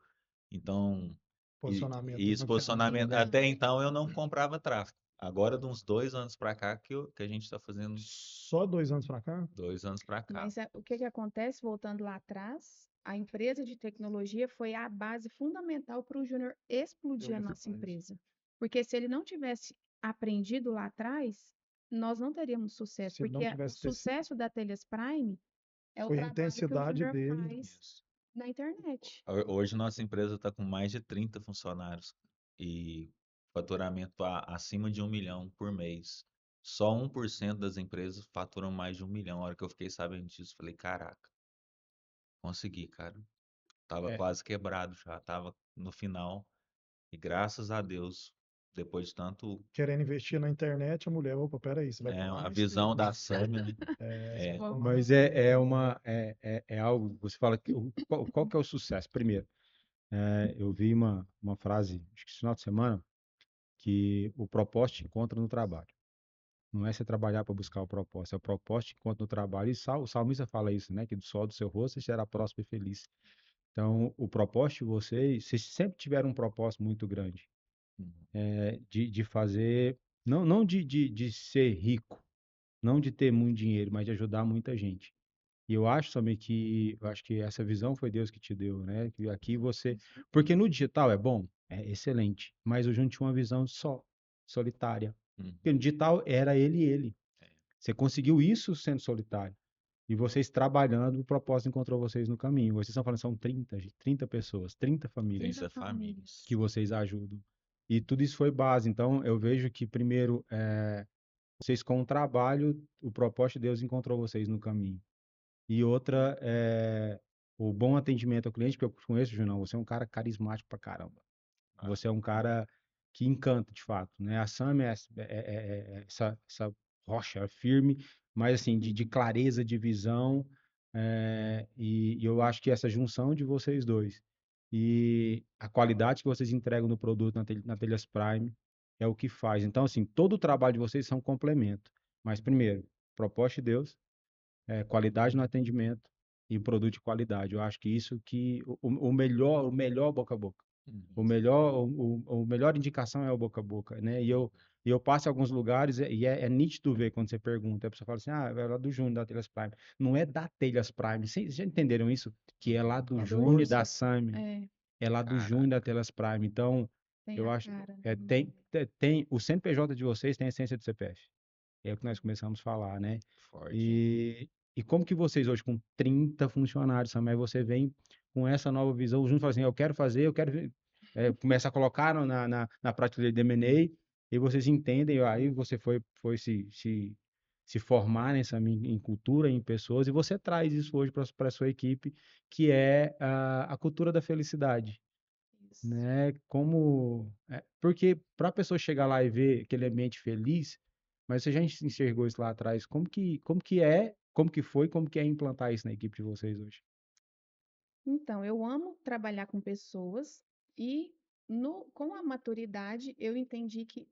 Speaker 1: Então,
Speaker 2: Posicionamento
Speaker 1: e
Speaker 2: dos
Speaker 1: esse
Speaker 2: antenados,
Speaker 1: posicionamento,
Speaker 2: né?
Speaker 1: até então eu não comprava tráfego. Agora, de uns 2 anos para cá, que a gente está fazendo
Speaker 2: Só 2 anos para cá?
Speaker 1: 2 anos para cá.
Speaker 3: Mas o que que acontece, voltando lá atrás, a empresa de tecnologia foi a base fundamental para o Júnior explodir a nossa empresa. Porque se ele não tivesse aprendido lá atrás, nós não teríamos sucesso.
Speaker 2: Se ele não
Speaker 3: Porque o
Speaker 2: tivesse
Speaker 3: sucesso da Telhas Prime é o
Speaker 2: foi a
Speaker 3: trabalho que o
Speaker 2: intensidade
Speaker 3: Júnior
Speaker 2: dele.
Speaker 3: faz
Speaker 1: Isso.
Speaker 3: na internet.
Speaker 1: Hoje nossa empresa está com mais de 30 funcionários e faturamento acima de 1 milhão por mês. Só 1% das empresas faturam mais de 1 milhão. A hora que eu fiquei sabendo disso, falei, caraca, consegui, cara. Tava
Speaker 4: É,
Speaker 1: quase quebrado já, tava no final. E graças a Deus, depois de tanto,
Speaker 2: Querendo investir na internet, a mulher, opa, peraí, você vai falar
Speaker 1: a
Speaker 2: mais que
Speaker 1: visão da
Speaker 2: isso.
Speaker 1: Sâmia, né?
Speaker 2: Você vai
Speaker 1: É,
Speaker 3: Vou-
Speaker 2: falar
Speaker 4: mas
Speaker 2: mais que isso.
Speaker 4: é algo, você fala que qual que é o sucesso? Primeiro, eu vi uma frase, acho que esse final de semana, que o propósito te encontra no trabalho. Não é você trabalhar para buscar o propósito, é o propósito te encontra no trabalho. E o salmista fala isso, né? Que do sol do seu rosto você será próspero e feliz. Então, o propósito de vocês sempre tiveram um propósito muito grande,
Speaker 1: uhum,
Speaker 4: de fazer, não de ser rico, não de ter muito dinheiro, mas de ajudar muita gente. E eu acho que essa visão foi Deus que te deu, né? Que aqui você, porque no digital é bom, é excelente, mas o Júnior tinha uma visão solitária. Porque
Speaker 1: uhum.
Speaker 4: no digital era ele e ele.
Speaker 1: É,
Speaker 4: Você conseguiu isso sendo solitário. E vocês trabalhando, o propósito encontrou vocês no caminho. Vocês estão falando, são 30 pessoas, 30 famílias
Speaker 3: 30
Speaker 1: 30
Speaker 3: famílias.
Speaker 1: famílias.
Speaker 4: que vocês ajudam. E tudo isso foi base. Então, eu vejo que, primeiro, vocês com o trabalho, o propósito de Deus encontrou vocês no caminho. E outra é o bom atendimento ao cliente, porque eu conheço, Junão, você é um cara carismático pra caramba.
Speaker 1: Ah,
Speaker 4: Você é um cara que encanta, de fato, né? A Sam é essa rocha firme, mas assim, de clareza de visão, e eu acho que essa junção de vocês dois e a qualidade que vocês entregam no produto na Telhas Prime é o que faz. Então, assim, todo o trabalho de vocês são complemento. Mas, primeiro, proposta de Deus, qualidade no atendimento e produto de qualidade. Eu acho que isso que o melhor boca a boca.
Speaker 1: uhum.
Speaker 4: O melhor indicação é o boca a boca, né? E eu passo em alguns lugares é nítido ver quando você pergunta. A pessoa fala assim, é lá do Júnior, da Telhas Prime. Não é da Telhas Prime. Vocês já entenderam isso? Que é lá do
Speaker 2: A
Speaker 3: É do
Speaker 4: Júnior e
Speaker 2: força.
Speaker 4: da
Speaker 3: Júnior.
Speaker 4: Sami.
Speaker 3: É,
Speaker 4: É lá do Júnior e da
Speaker 1: Caraca.
Speaker 4: Telhas Prime. Então,
Speaker 3: tem
Speaker 4: eu
Speaker 3: a
Speaker 4: acho,
Speaker 3: cara, né, do nome.
Speaker 4: o CNPJ de vocês tem a essência do CPF. É o que nós começamos a falar, né?
Speaker 1: Forte, hein?
Speaker 4: E como que vocês hoje, com 30 funcionários, Samuel, você vem com essa nova visão, o Júnior fala assim, eu quero fazer, começa a colocar na prateleira de M&A, e vocês entendem, aí você foi se formar em cultura, em pessoas, e você traz isso hoje para a sua equipe, que é a cultura da felicidade,
Speaker 3: Isso.
Speaker 4: né? Porque para a pessoa chegar lá e ver aquele ambiente feliz, mas você já enxergou isso lá atrás, como que foi, como que é implantar isso na equipe de vocês hoje?
Speaker 3: Então, eu amo trabalhar com pessoas e com a maturidade eu entendi que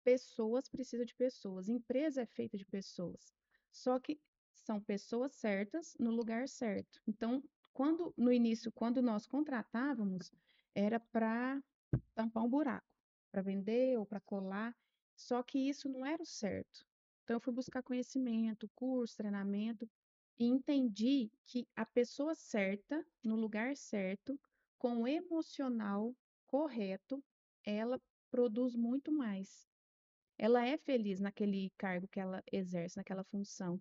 Speaker 3: pessoas precisam de pessoas, empresa é feita de pessoas. Só que são pessoas certas no lugar certo. Então, no início, quando nós contratávamos, era para tampar um buraco, para vender ou para colar. Só que isso não era o certo. Então, eu fui buscar conhecimento, curso, treinamento, e entendi que a pessoa certa, no lugar certo, com o emocional correto, ela produz muito mais. Ela é feliz naquele cargo que ela exerce, naquela função.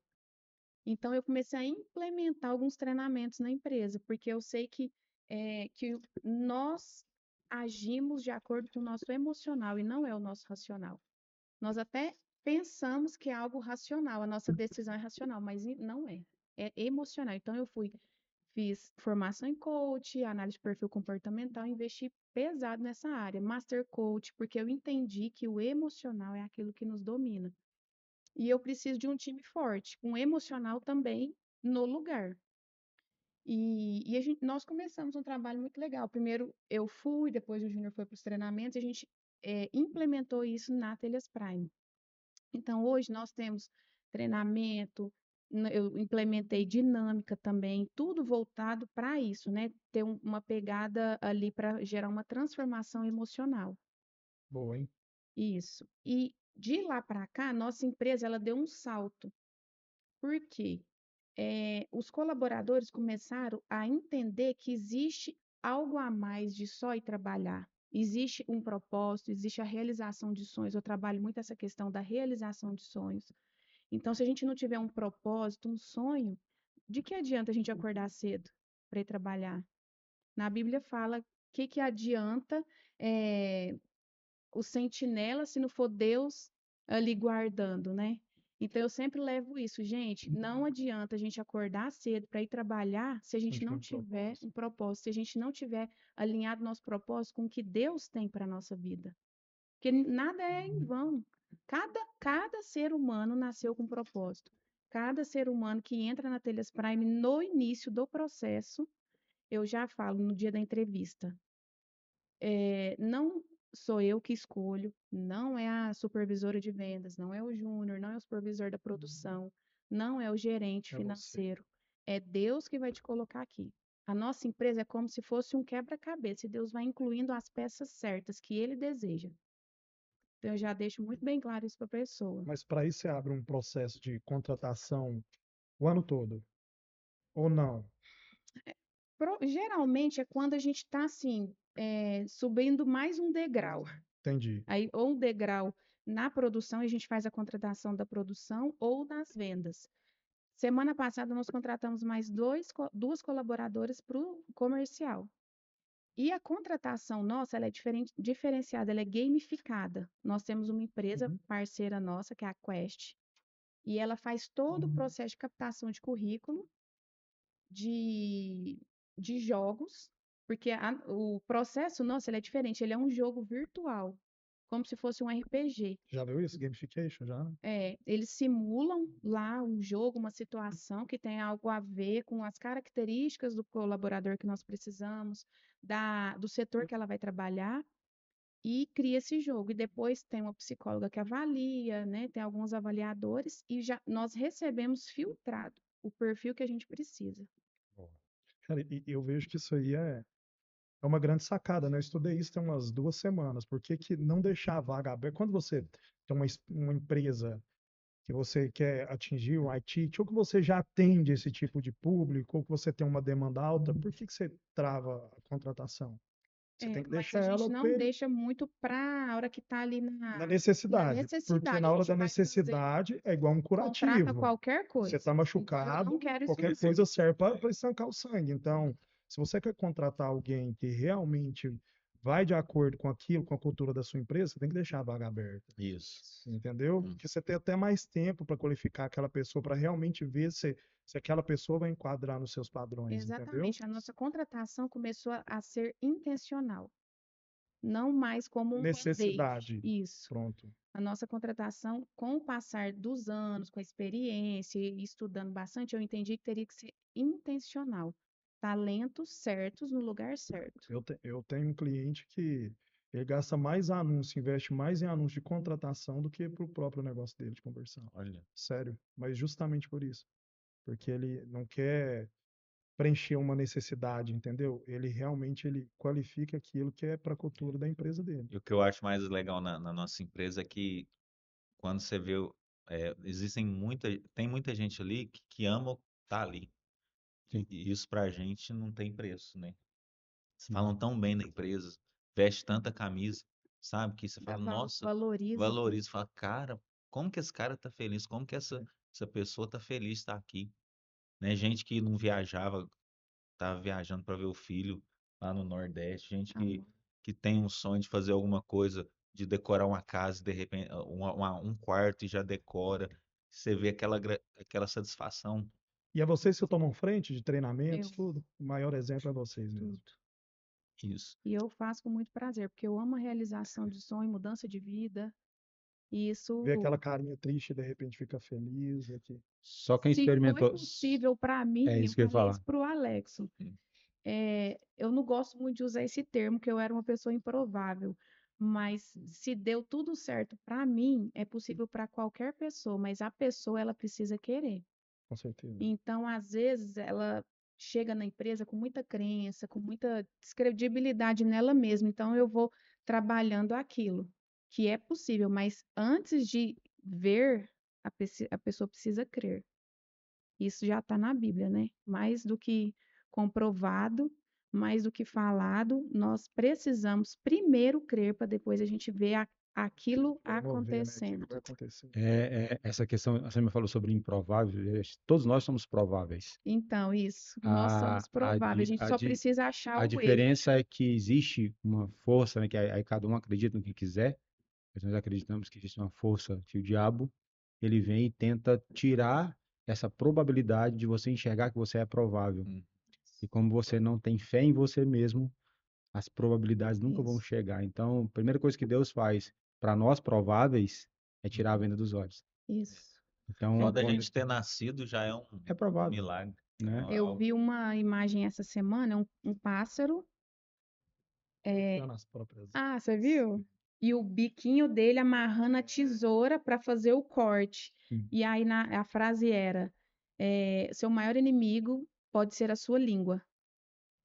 Speaker 3: Então, eu comecei a implementar alguns treinamentos na empresa, porque eu sei que nós agimos de acordo com o nosso emocional e não é o nosso racional. Nós até pensamos que é algo racional, a nossa decisão é racional, mas não é. É emocional. Então, eu fiz formação em coach, análise de perfil comportamental, investi pesado nessa área, master coach, porque eu entendi que o emocional é aquilo que nos domina. E eu preciso de um time forte, com emocional também no lugar. E nós começamos um trabalho muito legal. Primeiro eu fui, depois o Júnior foi para os treinamentos, e a gente implementou isso na Telhas Prime. Então, hoje nós temos treinamento, eu implementei dinâmica também, tudo voltado para isso, né? Ter uma pegada ali para gerar uma transformação emocional.
Speaker 2: Boa, hein?
Speaker 3: Isso. E de lá para cá, nossa empresa ela deu um salto. Por quê? Os colaboradores começaram a entender que existe algo a mais de só ir trabalhar. Existe um propósito, existe a realização de sonhos. Eu trabalho muito essa questão da realização de sonhos. Então, se a gente não tiver um propósito, um sonho, de que adianta a gente acordar cedo para ir trabalhar? Na Bíblia fala que adianta o sentinela se não for Deus ali guardando, né? Então, eu sempre levo isso, gente. Não adianta a gente acordar cedo para ir trabalhar se a gente não tiver um propósito, se a gente não tiver alinhado nosso propósito com o que Deus tem para a nossa vida. Porque nada é em vão. Cada ser humano nasceu com propósito. Cada ser humano que entra na Telhas Prime no início do processo, eu já falo no dia da entrevista. Não sou eu que escolho, não é a supervisora de vendas, não é o Júnior, não é o supervisor da produção, não é o gerente
Speaker 2: É você.
Speaker 3: financeiro. É Deus que vai te colocar aqui. A nossa empresa é como se fosse um quebra-cabeça e Deus vai incluindo as peças certas que Ele deseja. Então, eu já deixo muito bem claro isso para a pessoa.
Speaker 2: Mas para isso você abre um processo de contratação o ano todo? Ou não?
Speaker 3: Geralmente é quando a gente está assim, subindo mais um degrau.
Speaker 2: Entendi.
Speaker 3: Aí, ou um degrau na produção, e a gente faz a contratação da produção, ou nas vendas. Semana passada, nós contratamos mais duas colaboradoras para o comercial. E a contratação nossa, ela é diferenciada, ela é gamificada. Nós temos uma empresa parceira nossa, que é a Quest, e ela faz todo o processo de captação de currículo, de jogos, porque o processo nosso ele é diferente, ele é um jogo virtual, como se fosse um RPG.
Speaker 2: Já viu isso? Gamification, já?
Speaker 3: Eles simulam lá um jogo, uma situação que tem algo a ver com as características do colaborador que nós precisamos, do setor que ela vai trabalhar, e cria esse jogo. E depois tem uma psicóloga que avalia, né? Tem alguns avaliadores, e já nós recebemos filtrado o perfil que a gente precisa.
Speaker 2: Cara, e eu vejo que isso aí é uma grande sacada, né? Eu estudei isso tem umas 2 semanas. Por que que não deixar a vaga aberta? Quando você tem uma empresa que você quer atingir o IT, ou que você já atende esse tipo de público, ou que você tem uma demanda alta, por que que você trava a contratação? Você tem que
Speaker 3: Mas
Speaker 2: deixar
Speaker 3: a gente
Speaker 2: ela com
Speaker 3: não
Speaker 2: ele
Speaker 3: deixa muito para a hora que está ali
Speaker 2: na
Speaker 3: na
Speaker 2: necessidade, porque
Speaker 3: necessidade.
Speaker 2: na
Speaker 3: A
Speaker 2: hora
Speaker 3: gente
Speaker 2: da
Speaker 3: vai fazer,
Speaker 2: necessidade é igual um
Speaker 3: contrata
Speaker 2: curativo.
Speaker 3: qualquer
Speaker 2: Você
Speaker 3: coisa.
Speaker 2: está
Speaker 3: Então, eu
Speaker 2: machucado,
Speaker 3: não quero isso
Speaker 2: qualquer
Speaker 3: não.
Speaker 2: coisa serve para estancar o sangue. Então, se você quer contratar alguém que realmente vai de acordo com aquilo, com a cultura da sua empresa, você tem que deixar a vaga aberta.
Speaker 1: Isso.
Speaker 2: Entendeu? Porque você tem até mais tempo para qualificar aquela pessoa, para realmente ver se aquela pessoa vai enquadrar nos seus padrões, entendeu?
Speaker 3: Exatamente. A nossa contratação começou a ser intencional, não mais como um band-aid.
Speaker 2: Necessidade.
Speaker 3: Isso.
Speaker 2: Pronto.
Speaker 3: A nossa contratação, com o passar dos anos, com a experiência e estudando bastante, eu entendi que teria que ser intencional. Talentos certos no lugar certo.
Speaker 2: Eu tenho um cliente que ele gasta mais anúncio, investe mais em anúncio de contratação do que para o próprio negócio dele de conversão.
Speaker 1: Olha.
Speaker 2: Sério, mas justamente por isso. Porque ele não quer preencher uma necessidade, entendeu? Ele realmente qualifica aquilo que é para a cultura da empresa dele.
Speaker 1: E o que eu acho mais legal na nossa empresa é que quando você vê, tem muita gente ali que ama estar ali. E isso pra gente não tem preço, né? Falam tão bem da empresa, veste tanta camisa, sabe? Que você fala, nossa,
Speaker 3: Valoriza.
Speaker 1: valoriza. Fala, cara, como que esse cara tá feliz? Como que essa pessoa tá feliz de estar aqui? Né? Gente que não viajava, tava viajando para ver o filho lá no Nordeste, gente que tem um sonho de fazer alguma coisa, de decorar uma casa, de repente, um quarto e já decora. Você vê aquela satisfação
Speaker 2: E é vocês que tomam frente de treinamentos,
Speaker 3: Eu,
Speaker 2: tudo? O maior exemplo é vocês mesmo.
Speaker 3: tudo.
Speaker 1: Isso.
Speaker 3: E eu faço com muito prazer, porque eu amo a realização de sonho, mudança de vida. E
Speaker 2: Ver
Speaker 3: isso,
Speaker 2: aquela carinha triste e de repente fica feliz aqui.
Speaker 4: Só quem
Speaker 3: se foi
Speaker 4: experimentou.
Speaker 3: possível para
Speaker 4: É
Speaker 3: mim, eu
Speaker 4: isso que eu ia
Speaker 3: falei isso
Speaker 4: falar.
Speaker 3: para o Alexo.
Speaker 1: Hum.
Speaker 3: Eu não gosto muito de usar esse termo, que eu era uma pessoa improvável. Mas se deu tudo certo para mim, é possível para qualquer pessoa, mas a pessoa ela precisa querer.
Speaker 2: Com certeza.
Speaker 3: Então, às vezes, ela chega na empresa com muita crença, com muita descredibilidade nela mesma. Então, eu vou trabalhando aquilo que é possível, mas antes de ver, a pessoa precisa crer. Isso já está na Bíblia, né? Mais do que comprovado, mais do que falado, nós precisamos primeiro crer para depois a gente ver aquilo
Speaker 2: Vamos ver, né? O que
Speaker 3: acontecendo.
Speaker 2: vai acontecer.
Speaker 4: Essa questão, você me falou sobre improvável, todos nós somos prováveis.
Speaker 3: Então, isso, nós
Speaker 4: A,
Speaker 3: somos
Speaker 4: a,
Speaker 3: prováveis,
Speaker 4: di-
Speaker 3: a gente
Speaker 4: a,
Speaker 3: só
Speaker 4: di-
Speaker 3: precisa achar
Speaker 4: a
Speaker 3: o erro.
Speaker 4: diferença é que existe uma força, né, que aí cada um acredita no que quiser, mas nós acreditamos que existe uma força que o diabo, ele vem e tenta tirar essa probabilidade de você enxergar que você é provável.
Speaker 1: Hum.
Speaker 4: E como você não tem fé em você mesmo, as probabilidades nunca vão
Speaker 3: Isso,
Speaker 4: chegar. Então, a primeira coisa que Deus faz para nós prováveis é tirar a venda dos olhos.
Speaker 3: isso.
Speaker 4: Então,
Speaker 1: Só da
Speaker 4: quando
Speaker 1: gente ter nascido já é um
Speaker 4: é provável,
Speaker 1: milagre.
Speaker 4: né?
Speaker 3: Eu
Speaker 1: Algo-
Speaker 3: vi uma imagem essa semana, um pássaro.
Speaker 2: Cortando as próprias.
Speaker 3: Ah, você viu? E o biquinho dele amarrando a tesoura para fazer o corte.
Speaker 4: Sim,
Speaker 3: E aí a frase era: seu maior inimigo pode ser a sua língua.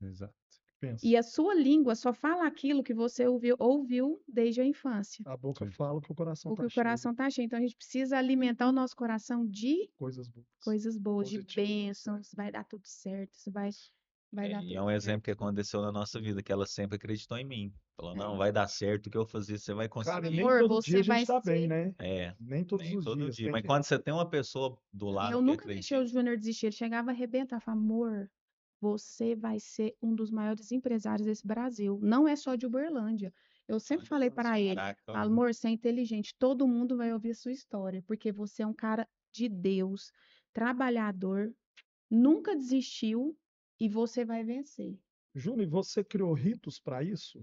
Speaker 4: exato.
Speaker 2: Pensa.
Speaker 3: E a sua língua só fala aquilo que você ouviu desde a infância.
Speaker 2: A boca
Speaker 4: Sim.
Speaker 2: fala que o coração
Speaker 3: O que
Speaker 2: tá
Speaker 3: o
Speaker 2: cheio.
Speaker 3: coração tá cheio. Então a gente precisa alimentar o nosso coração de
Speaker 2: Coisas boas.
Speaker 3: coisas boas, de
Speaker 2: Positivo.
Speaker 3: bênçãos. Vai dar tudo certo. Isso vai dar
Speaker 1: E é
Speaker 3: tudo
Speaker 1: um exemplo
Speaker 3: certo.
Speaker 1: que aconteceu na nossa vida, que ela sempre acreditou em mim. Falou, não,
Speaker 3: É.
Speaker 1: vai dar certo, o que eu fazer, você vai
Speaker 2: Cara, e
Speaker 1: conseguir.
Speaker 2: nem
Speaker 3: Amor,
Speaker 2: todo dia
Speaker 3: você
Speaker 2: a
Speaker 3: vai
Speaker 2: gente tá bem,
Speaker 3: ser.
Speaker 2: né?
Speaker 1: É,
Speaker 2: Nem todos
Speaker 1: nem
Speaker 2: os
Speaker 1: todo
Speaker 2: dias.
Speaker 1: dia.
Speaker 2: Tem
Speaker 1: Mas
Speaker 2: que.
Speaker 1: quando você tem uma pessoa do
Speaker 3: E
Speaker 1: lado
Speaker 3: eu
Speaker 1: que
Speaker 3: nunca deixei o
Speaker 1: acredita,
Speaker 3: Júnior desistir. Ele chegava a arrebentar. Falava, amor, você vai ser um dos maiores empresários desse Brasil. Não é só de Uberlândia. Eu sempre falei para ele,
Speaker 1: caraca,
Speaker 3: amor, você é inteligente. Todo mundo vai ouvir a sua história, porque você é um cara de Deus, trabalhador, nunca desistiu e você vai vencer.
Speaker 2: Júnior, e você criou ritos para isso?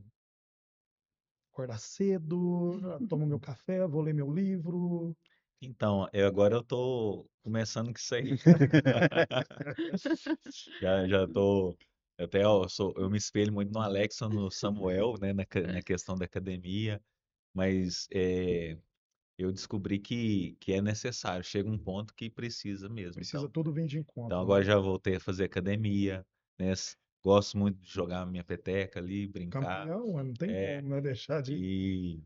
Speaker 2: Acordar cedo, tomo meu café, vou ler meu livro.
Speaker 1: então, agora eu tô começando com isso aí. Já tô. Até eu me espelho muito no Alex, no Samuel, né, na questão da academia, mas eu descobri que é necessário. Chega um ponto que precisa mesmo.
Speaker 2: Precisa
Speaker 1: Então,
Speaker 2: tudo vir de
Speaker 1: então
Speaker 2: encontro,
Speaker 1: agora
Speaker 2: né?
Speaker 1: já voltei a fazer academia, né? Gosto muito de jogar minha peteca ali, brincar.
Speaker 2: Campeão, não tem
Speaker 1: É,
Speaker 2: como, né? Deixar de.
Speaker 1: e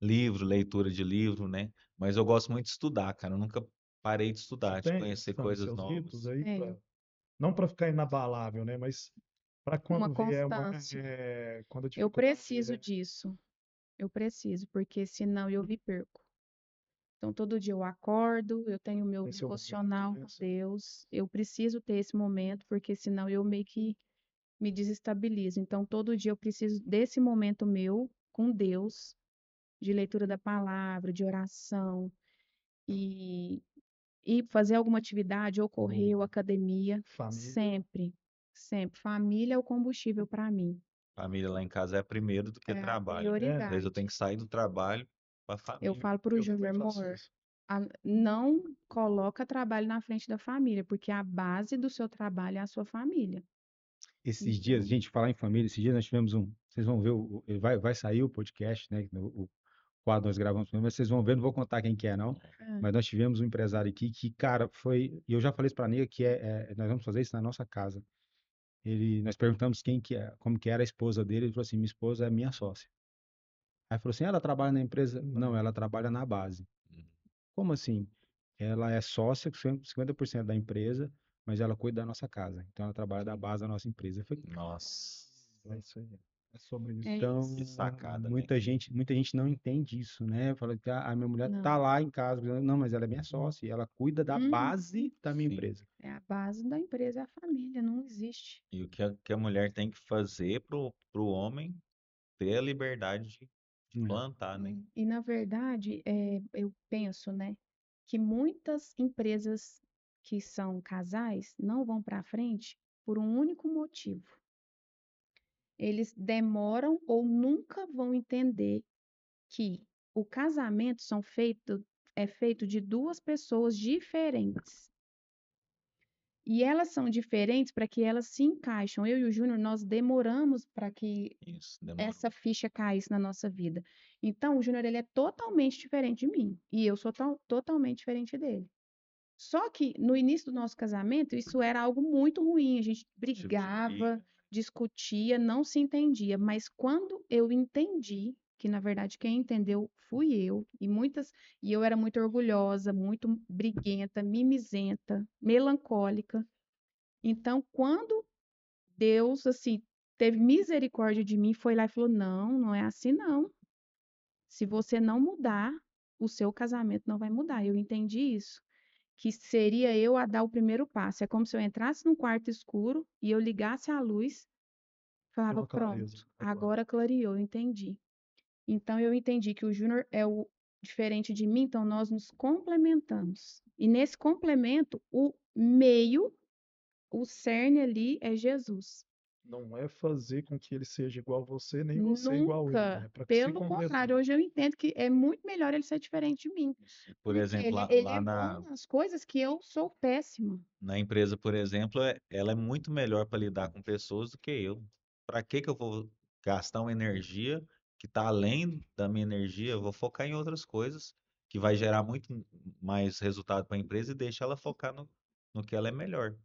Speaker 1: livro, leitura de livro, né? Mas eu gosto muito de estudar, cara. Eu nunca parei de
Speaker 2: Você
Speaker 1: estudar, de
Speaker 2: tem,
Speaker 1: conhecer
Speaker 2: Sandro,
Speaker 1: coisas
Speaker 2: seus ritos
Speaker 1: novas.
Speaker 2: aí
Speaker 3: Tenho
Speaker 2: não para ficar inabalável, né? Mas para
Speaker 3: uma
Speaker 2: quando vier
Speaker 3: constância.
Speaker 2: quando a
Speaker 3: Eu
Speaker 2: dificuldade
Speaker 3: preciso
Speaker 2: vier,
Speaker 3: disso. Eu preciso, porque senão eu me perco. Então, todo dia eu acordo, eu tenho o meu
Speaker 2: tem seu momento,
Speaker 3: devocional
Speaker 2: né?
Speaker 3: com Deus. Eu preciso ter esse momento, porque senão eu meio que me desestabilizo. Então, todo dia eu preciso desse momento meu com Deus, de leitura da palavra, de oração, e, e fazer alguma atividade, ou correr, ou
Speaker 2: Boa.
Speaker 3: academia,
Speaker 2: Família,
Speaker 3: sempre, sempre. Família é o combustível para mim,
Speaker 1: Família lá em casa é primeiro do que
Speaker 3: é a
Speaker 1: trabalho.
Speaker 2: é,
Speaker 1: Às vezes eu tenho
Speaker 3: prioridade.
Speaker 1: que sair do trabalho para a
Speaker 3: Eu
Speaker 1: família.
Speaker 3: falo para o
Speaker 2: eu
Speaker 3: Júnior,
Speaker 2: também faço
Speaker 3: amor,
Speaker 2: isso.
Speaker 3: não coloca trabalho na frente da família, porque a base do seu trabalho é a sua família.
Speaker 4: Esses dias, a
Speaker 3: Então,
Speaker 4: gente falar em família, esses dias nós tivemos vocês vão ver, vai sair o podcast, né? O quadro nós gravamos, mas vocês vão ver, não vou contar quem que é, não.
Speaker 3: é,
Speaker 4: Mas nós tivemos um empresário aqui que, cara, e eu já falei isso pra Nica, que nós vamos fazer isso na nossa casa. Nós perguntamos como que era a esposa dele, ele falou assim, minha esposa é minha sócia. Aí falou assim, ela trabalha na empresa? Não, ela trabalha na base.
Speaker 1: Uhum.
Speaker 4: Como assim? Ela é sócia com 50% da empresa, mas ela cuida da nossa casa. Então ela trabalha da base da nossa empresa. Eu falei,
Speaker 1: Nossa,
Speaker 2: É isso aí. É sobre isso.
Speaker 3: é
Speaker 4: então,
Speaker 3: isso.
Speaker 1: que sacada, né?
Speaker 4: muita gente não entende isso, né? Fala que a minha mulher tá
Speaker 3: Não.
Speaker 4: lá em casa, não, mas ela é minha sócia, e ela cuida da
Speaker 3: Uhum.
Speaker 4: base da minha
Speaker 1: Sim.
Speaker 4: empresa.
Speaker 3: É a base da empresa, é a família, não existe.
Speaker 1: E o que a mulher tem que fazer pro homem ter a liberdade de
Speaker 4: É.
Speaker 1: plantar, né?
Speaker 3: E, na verdade, eu penso, né, que muitas empresas que são casais não vão para frente por um único motivo. Eles demoram ou nunca vão entender que o casamento é feito de duas pessoas diferentes. E elas são diferentes para que elas se encaixem. Eu e o Júnior, nós demoramos para que
Speaker 1: Isso, demorou.
Speaker 3: essa ficha caísse na nossa vida. Então, o Júnior, ele é totalmente diferente de mim. E eu sou totalmente diferente dele. Só que no início do nosso casamento, isso era algo muito ruim. A gente
Speaker 1: Tipo de
Speaker 3: brigava,
Speaker 1: briga.
Speaker 3: discutia, não se entendia. Mas quando eu entendi, que na verdade quem entendeu fui eu, e eu era muito orgulhosa, muito briguenta, mimizenta, melancólica. Então, quando Deus, assim, teve misericórdia de mim, foi lá e falou: não, não é assim não. Se você não mudar, o seu casamento não vai mudar. Eu entendi isso, que seria eu a dar o primeiro passo. É como se eu entrasse num quarto escuro e eu ligasse a luz,
Speaker 2: Tem
Speaker 3: falava:
Speaker 2: uma clareza
Speaker 3: pronto,
Speaker 2: no quarto.
Speaker 3: agora clareou, eu entendi. Então eu entendi que o Júnior é o diferente de mim, então nós nos complementamos. E nesse complemento, o meio, o cerne ali é Jesus.
Speaker 2: Não é fazer com que ele seja igual a você, nem você igual a ele.
Speaker 3: Nunca.
Speaker 2: É para se
Speaker 3: Pelo
Speaker 2: completar.
Speaker 3: contrário, hoje eu entendo que é muito melhor ele ser diferente de mim.
Speaker 1: Por
Speaker 3: Porque
Speaker 1: exemplo,
Speaker 3: ele é bom nas coisas que eu sou péssima.
Speaker 1: na empresa, por exemplo, ela é muito melhor para lidar com pessoas do que eu. Para que que eu vou gastar uma energia que está além da minha energia? Eu vou focar em outras coisas que vai gerar muito mais resultado para a empresa e deixa ela focar no que ela é melhor.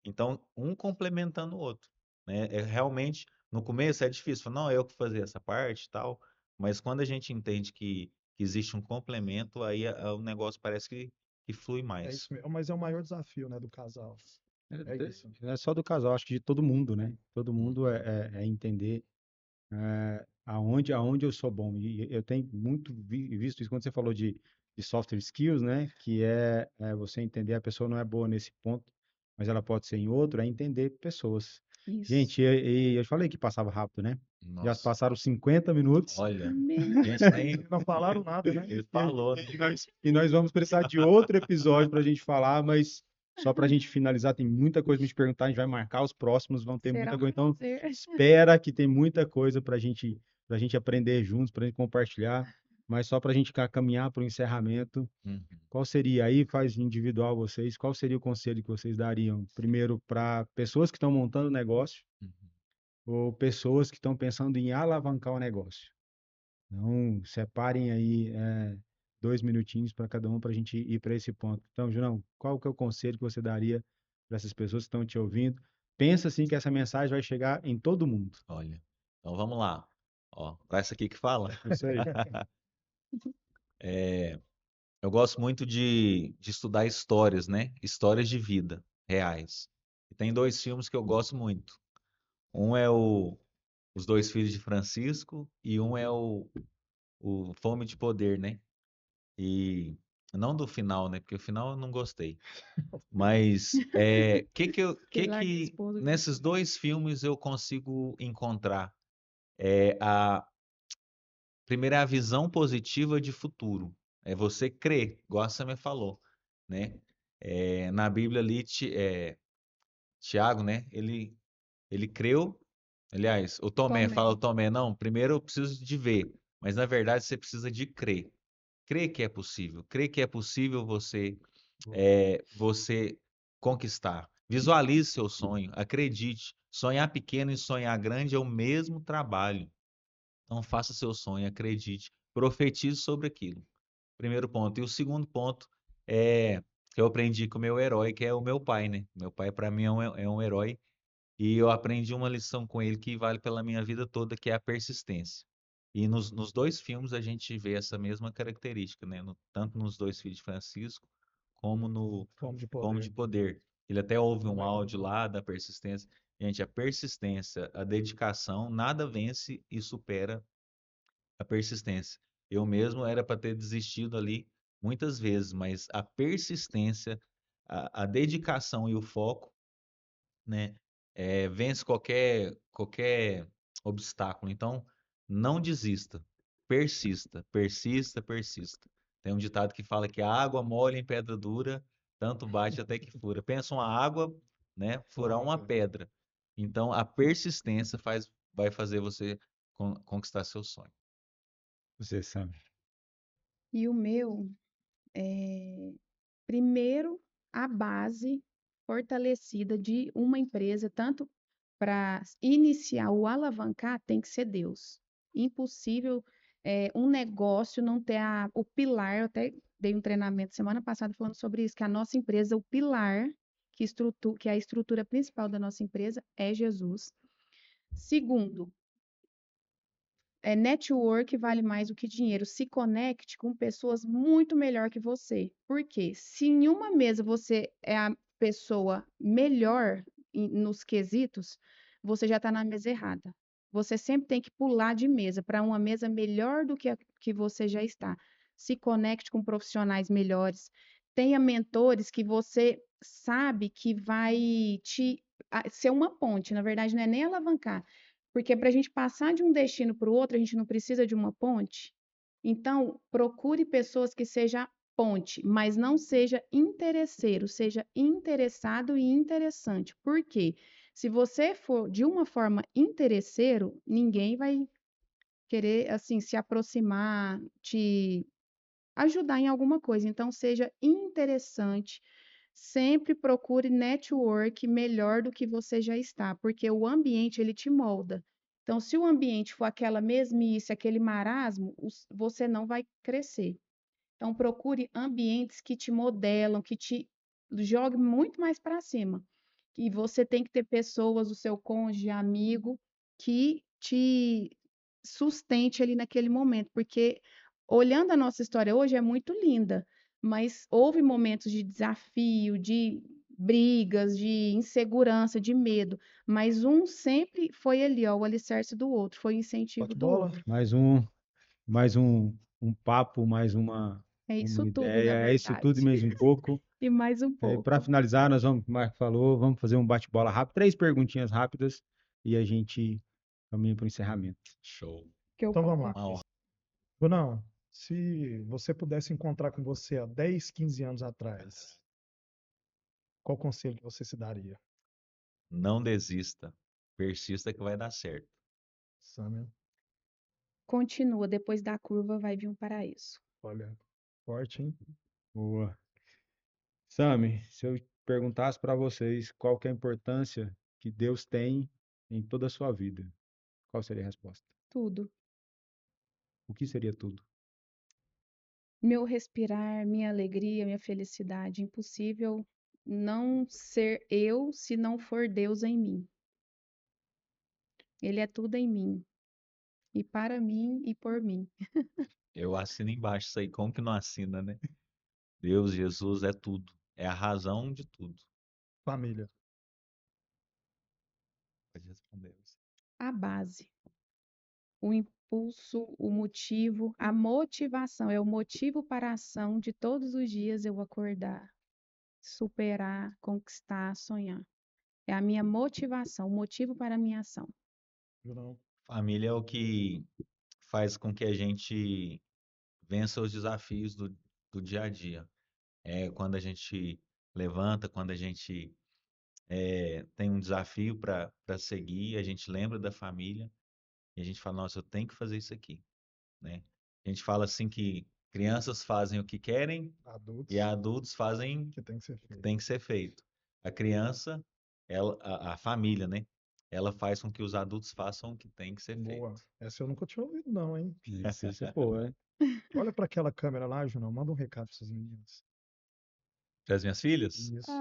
Speaker 1: Então, um complementando o outro, né? É realmente no começo é difícil, falar, não, eu que fazer essa parte e tal, mas quando a gente entende que existe um complemento, aí o negócio parece que flui
Speaker 2: É
Speaker 1: mais.
Speaker 2: isso mesmo. Mas é o maior desafio, né, do casal. É isso.
Speaker 4: Não é só do casal, acho que de todo mundo, né? Todo mundo
Speaker 1: Uhum.
Speaker 4: é entender aonde eu sou bom. E eu tenho muito visto isso quando você falou de software skills, né? Que é você entender a pessoa não é boa nesse ponto, mas ela pode ser em outro, é entender pessoas.
Speaker 3: Isso.
Speaker 4: Gente, e eu falei que passava rápido, né? Já
Speaker 1: Nossa,
Speaker 4: passaram 50 minutos.
Speaker 1: olha,
Speaker 3: Meu
Speaker 1: a gente nem
Speaker 2: Não falaram nada, né?
Speaker 1: ele falou, né?
Speaker 4: E nós vamos precisar de outro episódio para a gente falar, mas só para a gente finalizar, tem muita coisa para te perguntar. A gente vai marcar os próximos, vão ter
Speaker 3: será
Speaker 4: muita
Speaker 3: um
Speaker 4: coisa. Então,
Speaker 3: prazer.
Speaker 4: espera que tem muita coisa para gente aprender juntos, para a gente compartilhar. Mas só para a gente caminhar para o encerramento,
Speaker 1: Uhum,
Speaker 4: qual seria aí, faz individual vocês, qual seria o conselho que vocês dariam? Primeiro, para pessoas que estão montando negócio
Speaker 1: uhum.
Speaker 4: ou pessoas que estão pensando em alavancar o negócio? Então, separem aí 2 minutinhos para cada um para a gente ir para esse ponto. Então, Junão, qual que é o conselho que você daria para essas pessoas que estão te ouvindo? Pensa assim que essa mensagem vai chegar em todo mundo.
Speaker 1: Olha, então vamos lá. Ó, para essa aqui que fala,
Speaker 4: Isso aí.
Speaker 1: eu gosto muito de estudar histórias, né? Histórias de vida reais. E tem dois filmes que eu gosto muito. Um é Os Dois Filhos de Francisco e um é o Fome de Poder, né? E não do final, né? Porque o final eu não gostei. Mas
Speaker 3: Que larga a esposa.
Speaker 1: nesses dois filmes eu consigo encontrar a primeira é a visão positiva de futuro. É você crer, igual você me falou, né? Na Bíblia ali, Tiago, né? Ele creu. Aliás, o Tomé fala, o
Speaker 3: Tomé.
Speaker 1: Tomé, não, primeiro eu preciso de ver, mas na verdade você precisa de crer. Crer que é possível, crer que é possível você conquistar. Visualize seu sonho, acredite. Sonhar pequeno e sonhar grande é o mesmo trabalho. Então faça seu sonho, acredite, profetize sobre aquilo. Primeiro ponto. E o segundo ponto é que eu aprendi com o meu herói, que é o meu pai, né? Meu pai para mim é um herói e eu aprendi uma lição com ele que vale pela minha vida toda, que é a persistência. E nos dois filmes a gente vê essa mesma característica, né? Tanto nos Dois Filhos de Francisco, como no
Speaker 2: Fome de
Speaker 1: Fome de
Speaker 2: poder.
Speaker 1: Poder. Ele até ouve um
Speaker 2: Legal.
Speaker 1: áudio lá da persistência. Gente, a persistência, a dedicação, nada vence e supera a persistência. Eu mesmo era para ter desistido ali muitas vezes, mas a persistência, a dedicação e o foco, né, vence qualquer obstáculo. Então, não desista, persista, persista, persista. Tem um ditado que fala que a água mole em pedra dura, tanto bate até que fura. Pensa uma água, né, furar uma
Speaker 2: Claro.
Speaker 1: pedra. Então, a persistência vai fazer você conquistar seu sonho.
Speaker 4: Você sabe.
Speaker 3: E o meu, primeiro, a base fortalecida de uma empresa, tanto para iniciar ou alavancar, tem que ser Deus. Impossível um negócio não ter o pilar. Eu até dei um treinamento semana passada falando sobre isso, que a nossa empresa, o pilar, que é a estrutura principal da nossa empresa, é Jesus. Segundo, network vale mais do que dinheiro. Se conecte com pessoas muito melhor que você. Por quê? Se em uma mesa você é a pessoa melhor nos quesitos, você já está na mesa errada. Você sempre tem que pular de mesa para uma mesa melhor do que a que você já está. Se conecte com profissionais melhores. Tenha mentores que você sabe que vai ser uma ponte. Na verdade, não é nem alavancar, porque para a gente passar de um destino para o outro, a gente não precisa de uma ponte. Então, procure pessoas que sejam ponte, mas não seja interesseiro, seja interessado e interessante. Por quê? Se você for de uma forma interesseiro, ninguém vai querer assim se aproximar, te ajudar em alguma coisa. Então, seja interessante. Sempre procure network melhor do que você já está, porque o ambiente ele te molda. Então, se o ambiente for aquela mesmice, aquele marasmo, você não vai crescer. Então, procure ambientes que te modelam, que te joguem muito mais para cima. E você tem que ter pessoas, o seu cônjuge, amigo, que te sustente ali naquele momento, porque olhando a nossa história hoje é muito linda, mas houve momentos de desafio, de brigas, de insegurança, de medo, mas um sempre foi ali, ó, o alicerce do outro, foi o incentivo do
Speaker 2: Bate-bola?
Speaker 3: outro.
Speaker 4: Mais um papo, mais
Speaker 3: É
Speaker 4: uma
Speaker 3: isso tudo, na
Speaker 4: ideia. É isso tudo e
Speaker 3: verdade.
Speaker 4: mais um pouco.
Speaker 3: E mais um
Speaker 4: Para
Speaker 3: pouco.
Speaker 4: finalizar, nós vamos, como o Marco falou, vamos fazer um bate-bola rápido, 3 perguntinhas rápidas e a gente caminha para o encerramento.
Speaker 1: Show.
Speaker 3: Que eu
Speaker 2: Então vamos lá.
Speaker 1: Uma honra.
Speaker 2: Brunão, se você pudesse encontrar com você há 10, 15 anos atrás, qual conselho que você se daria?
Speaker 1: Não desista. Persista que vai dar certo.
Speaker 2: Samia,
Speaker 3: Continua, depois da curva vai vir um paraíso.
Speaker 2: olha, forte, hein?
Speaker 4: Boa. Sami, se eu perguntasse para vocês qual que é a importância que Deus tem em toda a sua vida, qual seria a resposta?
Speaker 3: Tudo.
Speaker 4: O que seria tudo?
Speaker 3: Meu respirar, minha alegria, minha felicidade. Impossível não ser eu se não for Deus em mim. Ele é tudo em mim. E para mim e por mim.
Speaker 1: Eu assino embaixo isso aí. Como que não assina, né? Deus, Jesus é tudo. É a razão de tudo.
Speaker 2: Família.
Speaker 1: Pode responder.
Speaker 3: A base. O impulso, o motivo, a motivação. É o motivo para a ação de todos os dias eu acordar, superar, conquistar, sonhar. É a minha motivação, o motivo para a minha ação.
Speaker 2: Brunão.
Speaker 1: Família é o que faz com que a gente vença os desafios do dia a dia. É quando a gente levanta, quando a gente tem um desafio para seguir, a gente lembra da família e a gente fala, nossa, eu tenho que fazer isso aqui, né? A gente fala assim que crianças fazem o que querem
Speaker 2: Adultos,
Speaker 1: e adultos fazem
Speaker 2: que tem que ser
Speaker 1: o que
Speaker 2: feito.
Speaker 1: tem que ser feito. A criança, a família, né? Ela faz com que os adultos façam o que tem que ser feito.
Speaker 2: Boa. Essa eu nunca tinha ouvido, não, hein?
Speaker 4: Isso é boa, né?
Speaker 2: Olha para aquela câmera lá, Junão. Manda um recado para essas meninas.
Speaker 1: Para as minhas filhas?
Speaker 2: Isso.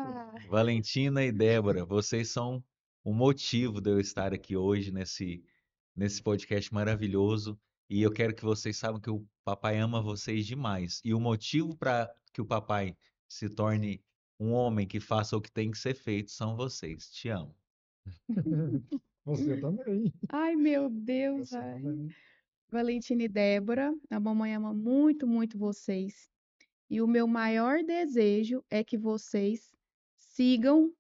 Speaker 1: Valentina e Débora, vocês são o motivo de eu estar aqui hoje nesse podcast maravilhoso. E eu quero que vocês saibam que o papai ama vocês demais. E o motivo para que o papai se torne um homem que faça o que tem que ser feito são vocês. Te amo.
Speaker 2: Você também.
Speaker 3: Ai, meu Deus,
Speaker 2: Você
Speaker 3: ai.
Speaker 2: também.
Speaker 3: Valentina e Débora, a mamãe ama muito, muito vocês. E o meu maior desejo é que vocês sigam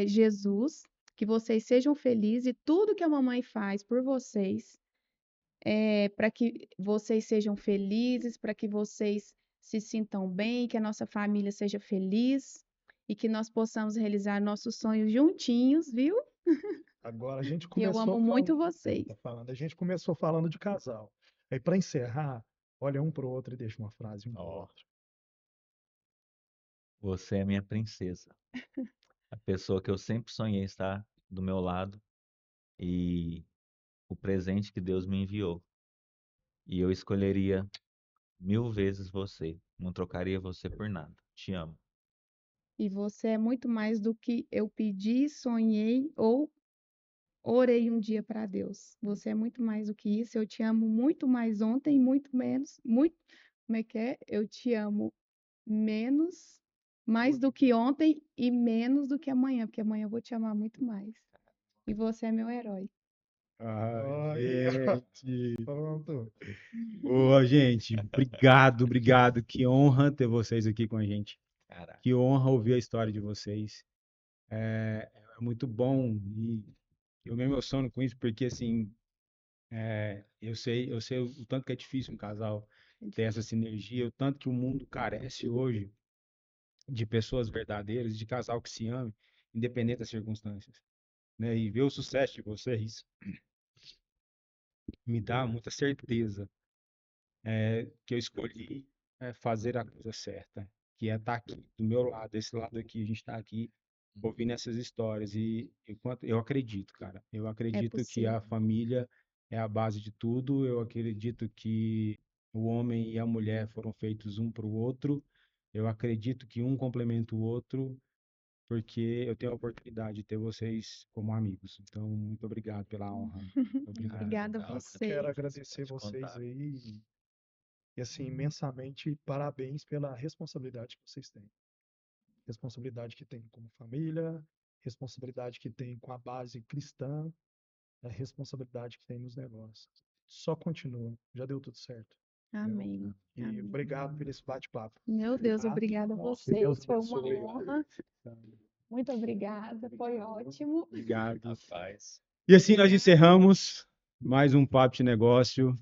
Speaker 3: Jesus, que vocês sejam felizes e tudo que a mamãe faz por vocês, para que vocês sejam felizes, para que vocês se sintam bem, que a nossa família seja feliz e que nós possamos realizar nossos sonhos juntinhos, viu?
Speaker 2: Agora a gente
Speaker 3: E eu
Speaker 2: começou
Speaker 3: amo muito
Speaker 2: falando,
Speaker 3: vocês.
Speaker 2: a gente começou falando de casal. Aí para encerrar, olha um pro outro e deixa uma frase um pro
Speaker 1: Ó,
Speaker 2: outro.
Speaker 1: você é minha princesa. A pessoa que eu sempre sonhei estar do meu lado e o presente que Deus me enviou. E eu escolheria 1000 vezes você. Não trocaria você por nada. Te amo.
Speaker 3: E você é muito mais do que eu pedi, sonhei ou orei um dia para Deus. Você é muito mais do que isso. Eu te amo muito mais ontem, muito menos, muito, como é que é? Eu te amo menos, mais do que ontem e menos do que amanhã, porque amanhã eu vou te amar muito mais. E você é meu herói.
Speaker 2: Ai,
Speaker 4: Gente.
Speaker 2: pronto.
Speaker 4: Ô, gente, obrigado. Que honra ter vocês aqui com a gente.
Speaker 1: Caraca.
Speaker 4: Que honra ouvir a história de vocês. É muito bom e eu me emociono com isso porque, assim, eu sei o tanto que é difícil um casal ter essa sinergia, o tanto que o mundo carece hoje de pessoas verdadeiras, de casal que se ame, independente das circunstâncias, né? E ver o sucesso de vocês me dá muita certeza que eu escolhi fazer a coisa certa, que é estar aqui do meu lado, desse lado aqui, a gente está aqui ouvindo essas histórias e enquanto eu acredito, cara, eu
Speaker 3: É
Speaker 4: acredito que a
Speaker 3: possível.
Speaker 4: família é a base de tudo, eu acredito que o homem e a mulher foram feitos um para o outro, eu acredito que um complementa o outro, porque eu tenho a oportunidade de ter vocês como amigos. Então, muito obrigado pela honra. Obrigado.
Speaker 3: Obrigada a
Speaker 1: Legal,
Speaker 3: você.
Speaker 2: Quero agradecer
Speaker 1: pode
Speaker 2: vocês
Speaker 1: contar.
Speaker 2: aí e assim, imensamente parabéns pela responsabilidade que vocês têm. Responsabilidade que tem como família, responsabilidade que tem com a base cristã, a responsabilidade que tem nos negócios. Só continua, já deu tudo certo.
Speaker 3: Amém.
Speaker 2: E
Speaker 3: Amém.
Speaker 2: obrigado por esse bate-papo.
Speaker 3: Meu Deus,
Speaker 2: Tá?
Speaker 3: obrigada a
Speaker 2: Que Deus
Speaker 3: vocês. Foi uma
Speaker 2: abençoe.
Speaker 3: honra. Muito obrigada, foi ótimo.
Speaker 4: Obrigado.
Speaker 1: Rapaz.
Speaker 4: E assim nós encerramos mais um Papo de Negócio.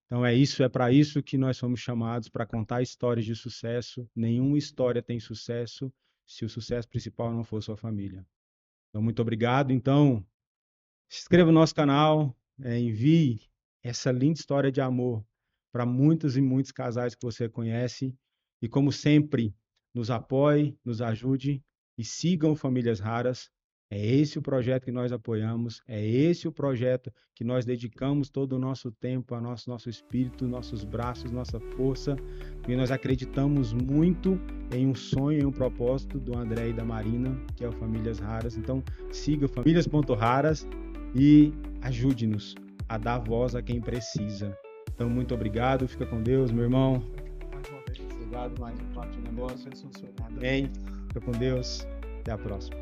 Speaker 4: Então é isso, é para isso que nós somos chamados, para contar histórias de sucesso. Nenhuma história tem sucesso se o sucesso principal não for sua família. Então, muito obrigado. Então, se inscreva no nosso canal, envie essa linda história de amor para muitos e muitos casais que você conhece. E como sempre, nos apoie, nos ajude e sigam Famílias Raras. É esse o projeto que nós apoiamos, é esse o projeto que nós dedicamos todo o nosso tempo, nosso espírito, nossos braços, nossa força, e nós acreditamos muito em um sonho, em um propósito do André e da Marina, que é o Famílias Raras. Então, siga famílias.raras e ajude-nos a dar voz a quem precisa. Então, muito obrigado, fica com Deus, meu irmão.
Speaker 2: Mais uma vez.
Speaker 4: Obrigado, mais um Papo de Negócio.
Speaker 2: Sensacional.
Speaker 4: Amém. Fica com Deus. Até a próxima.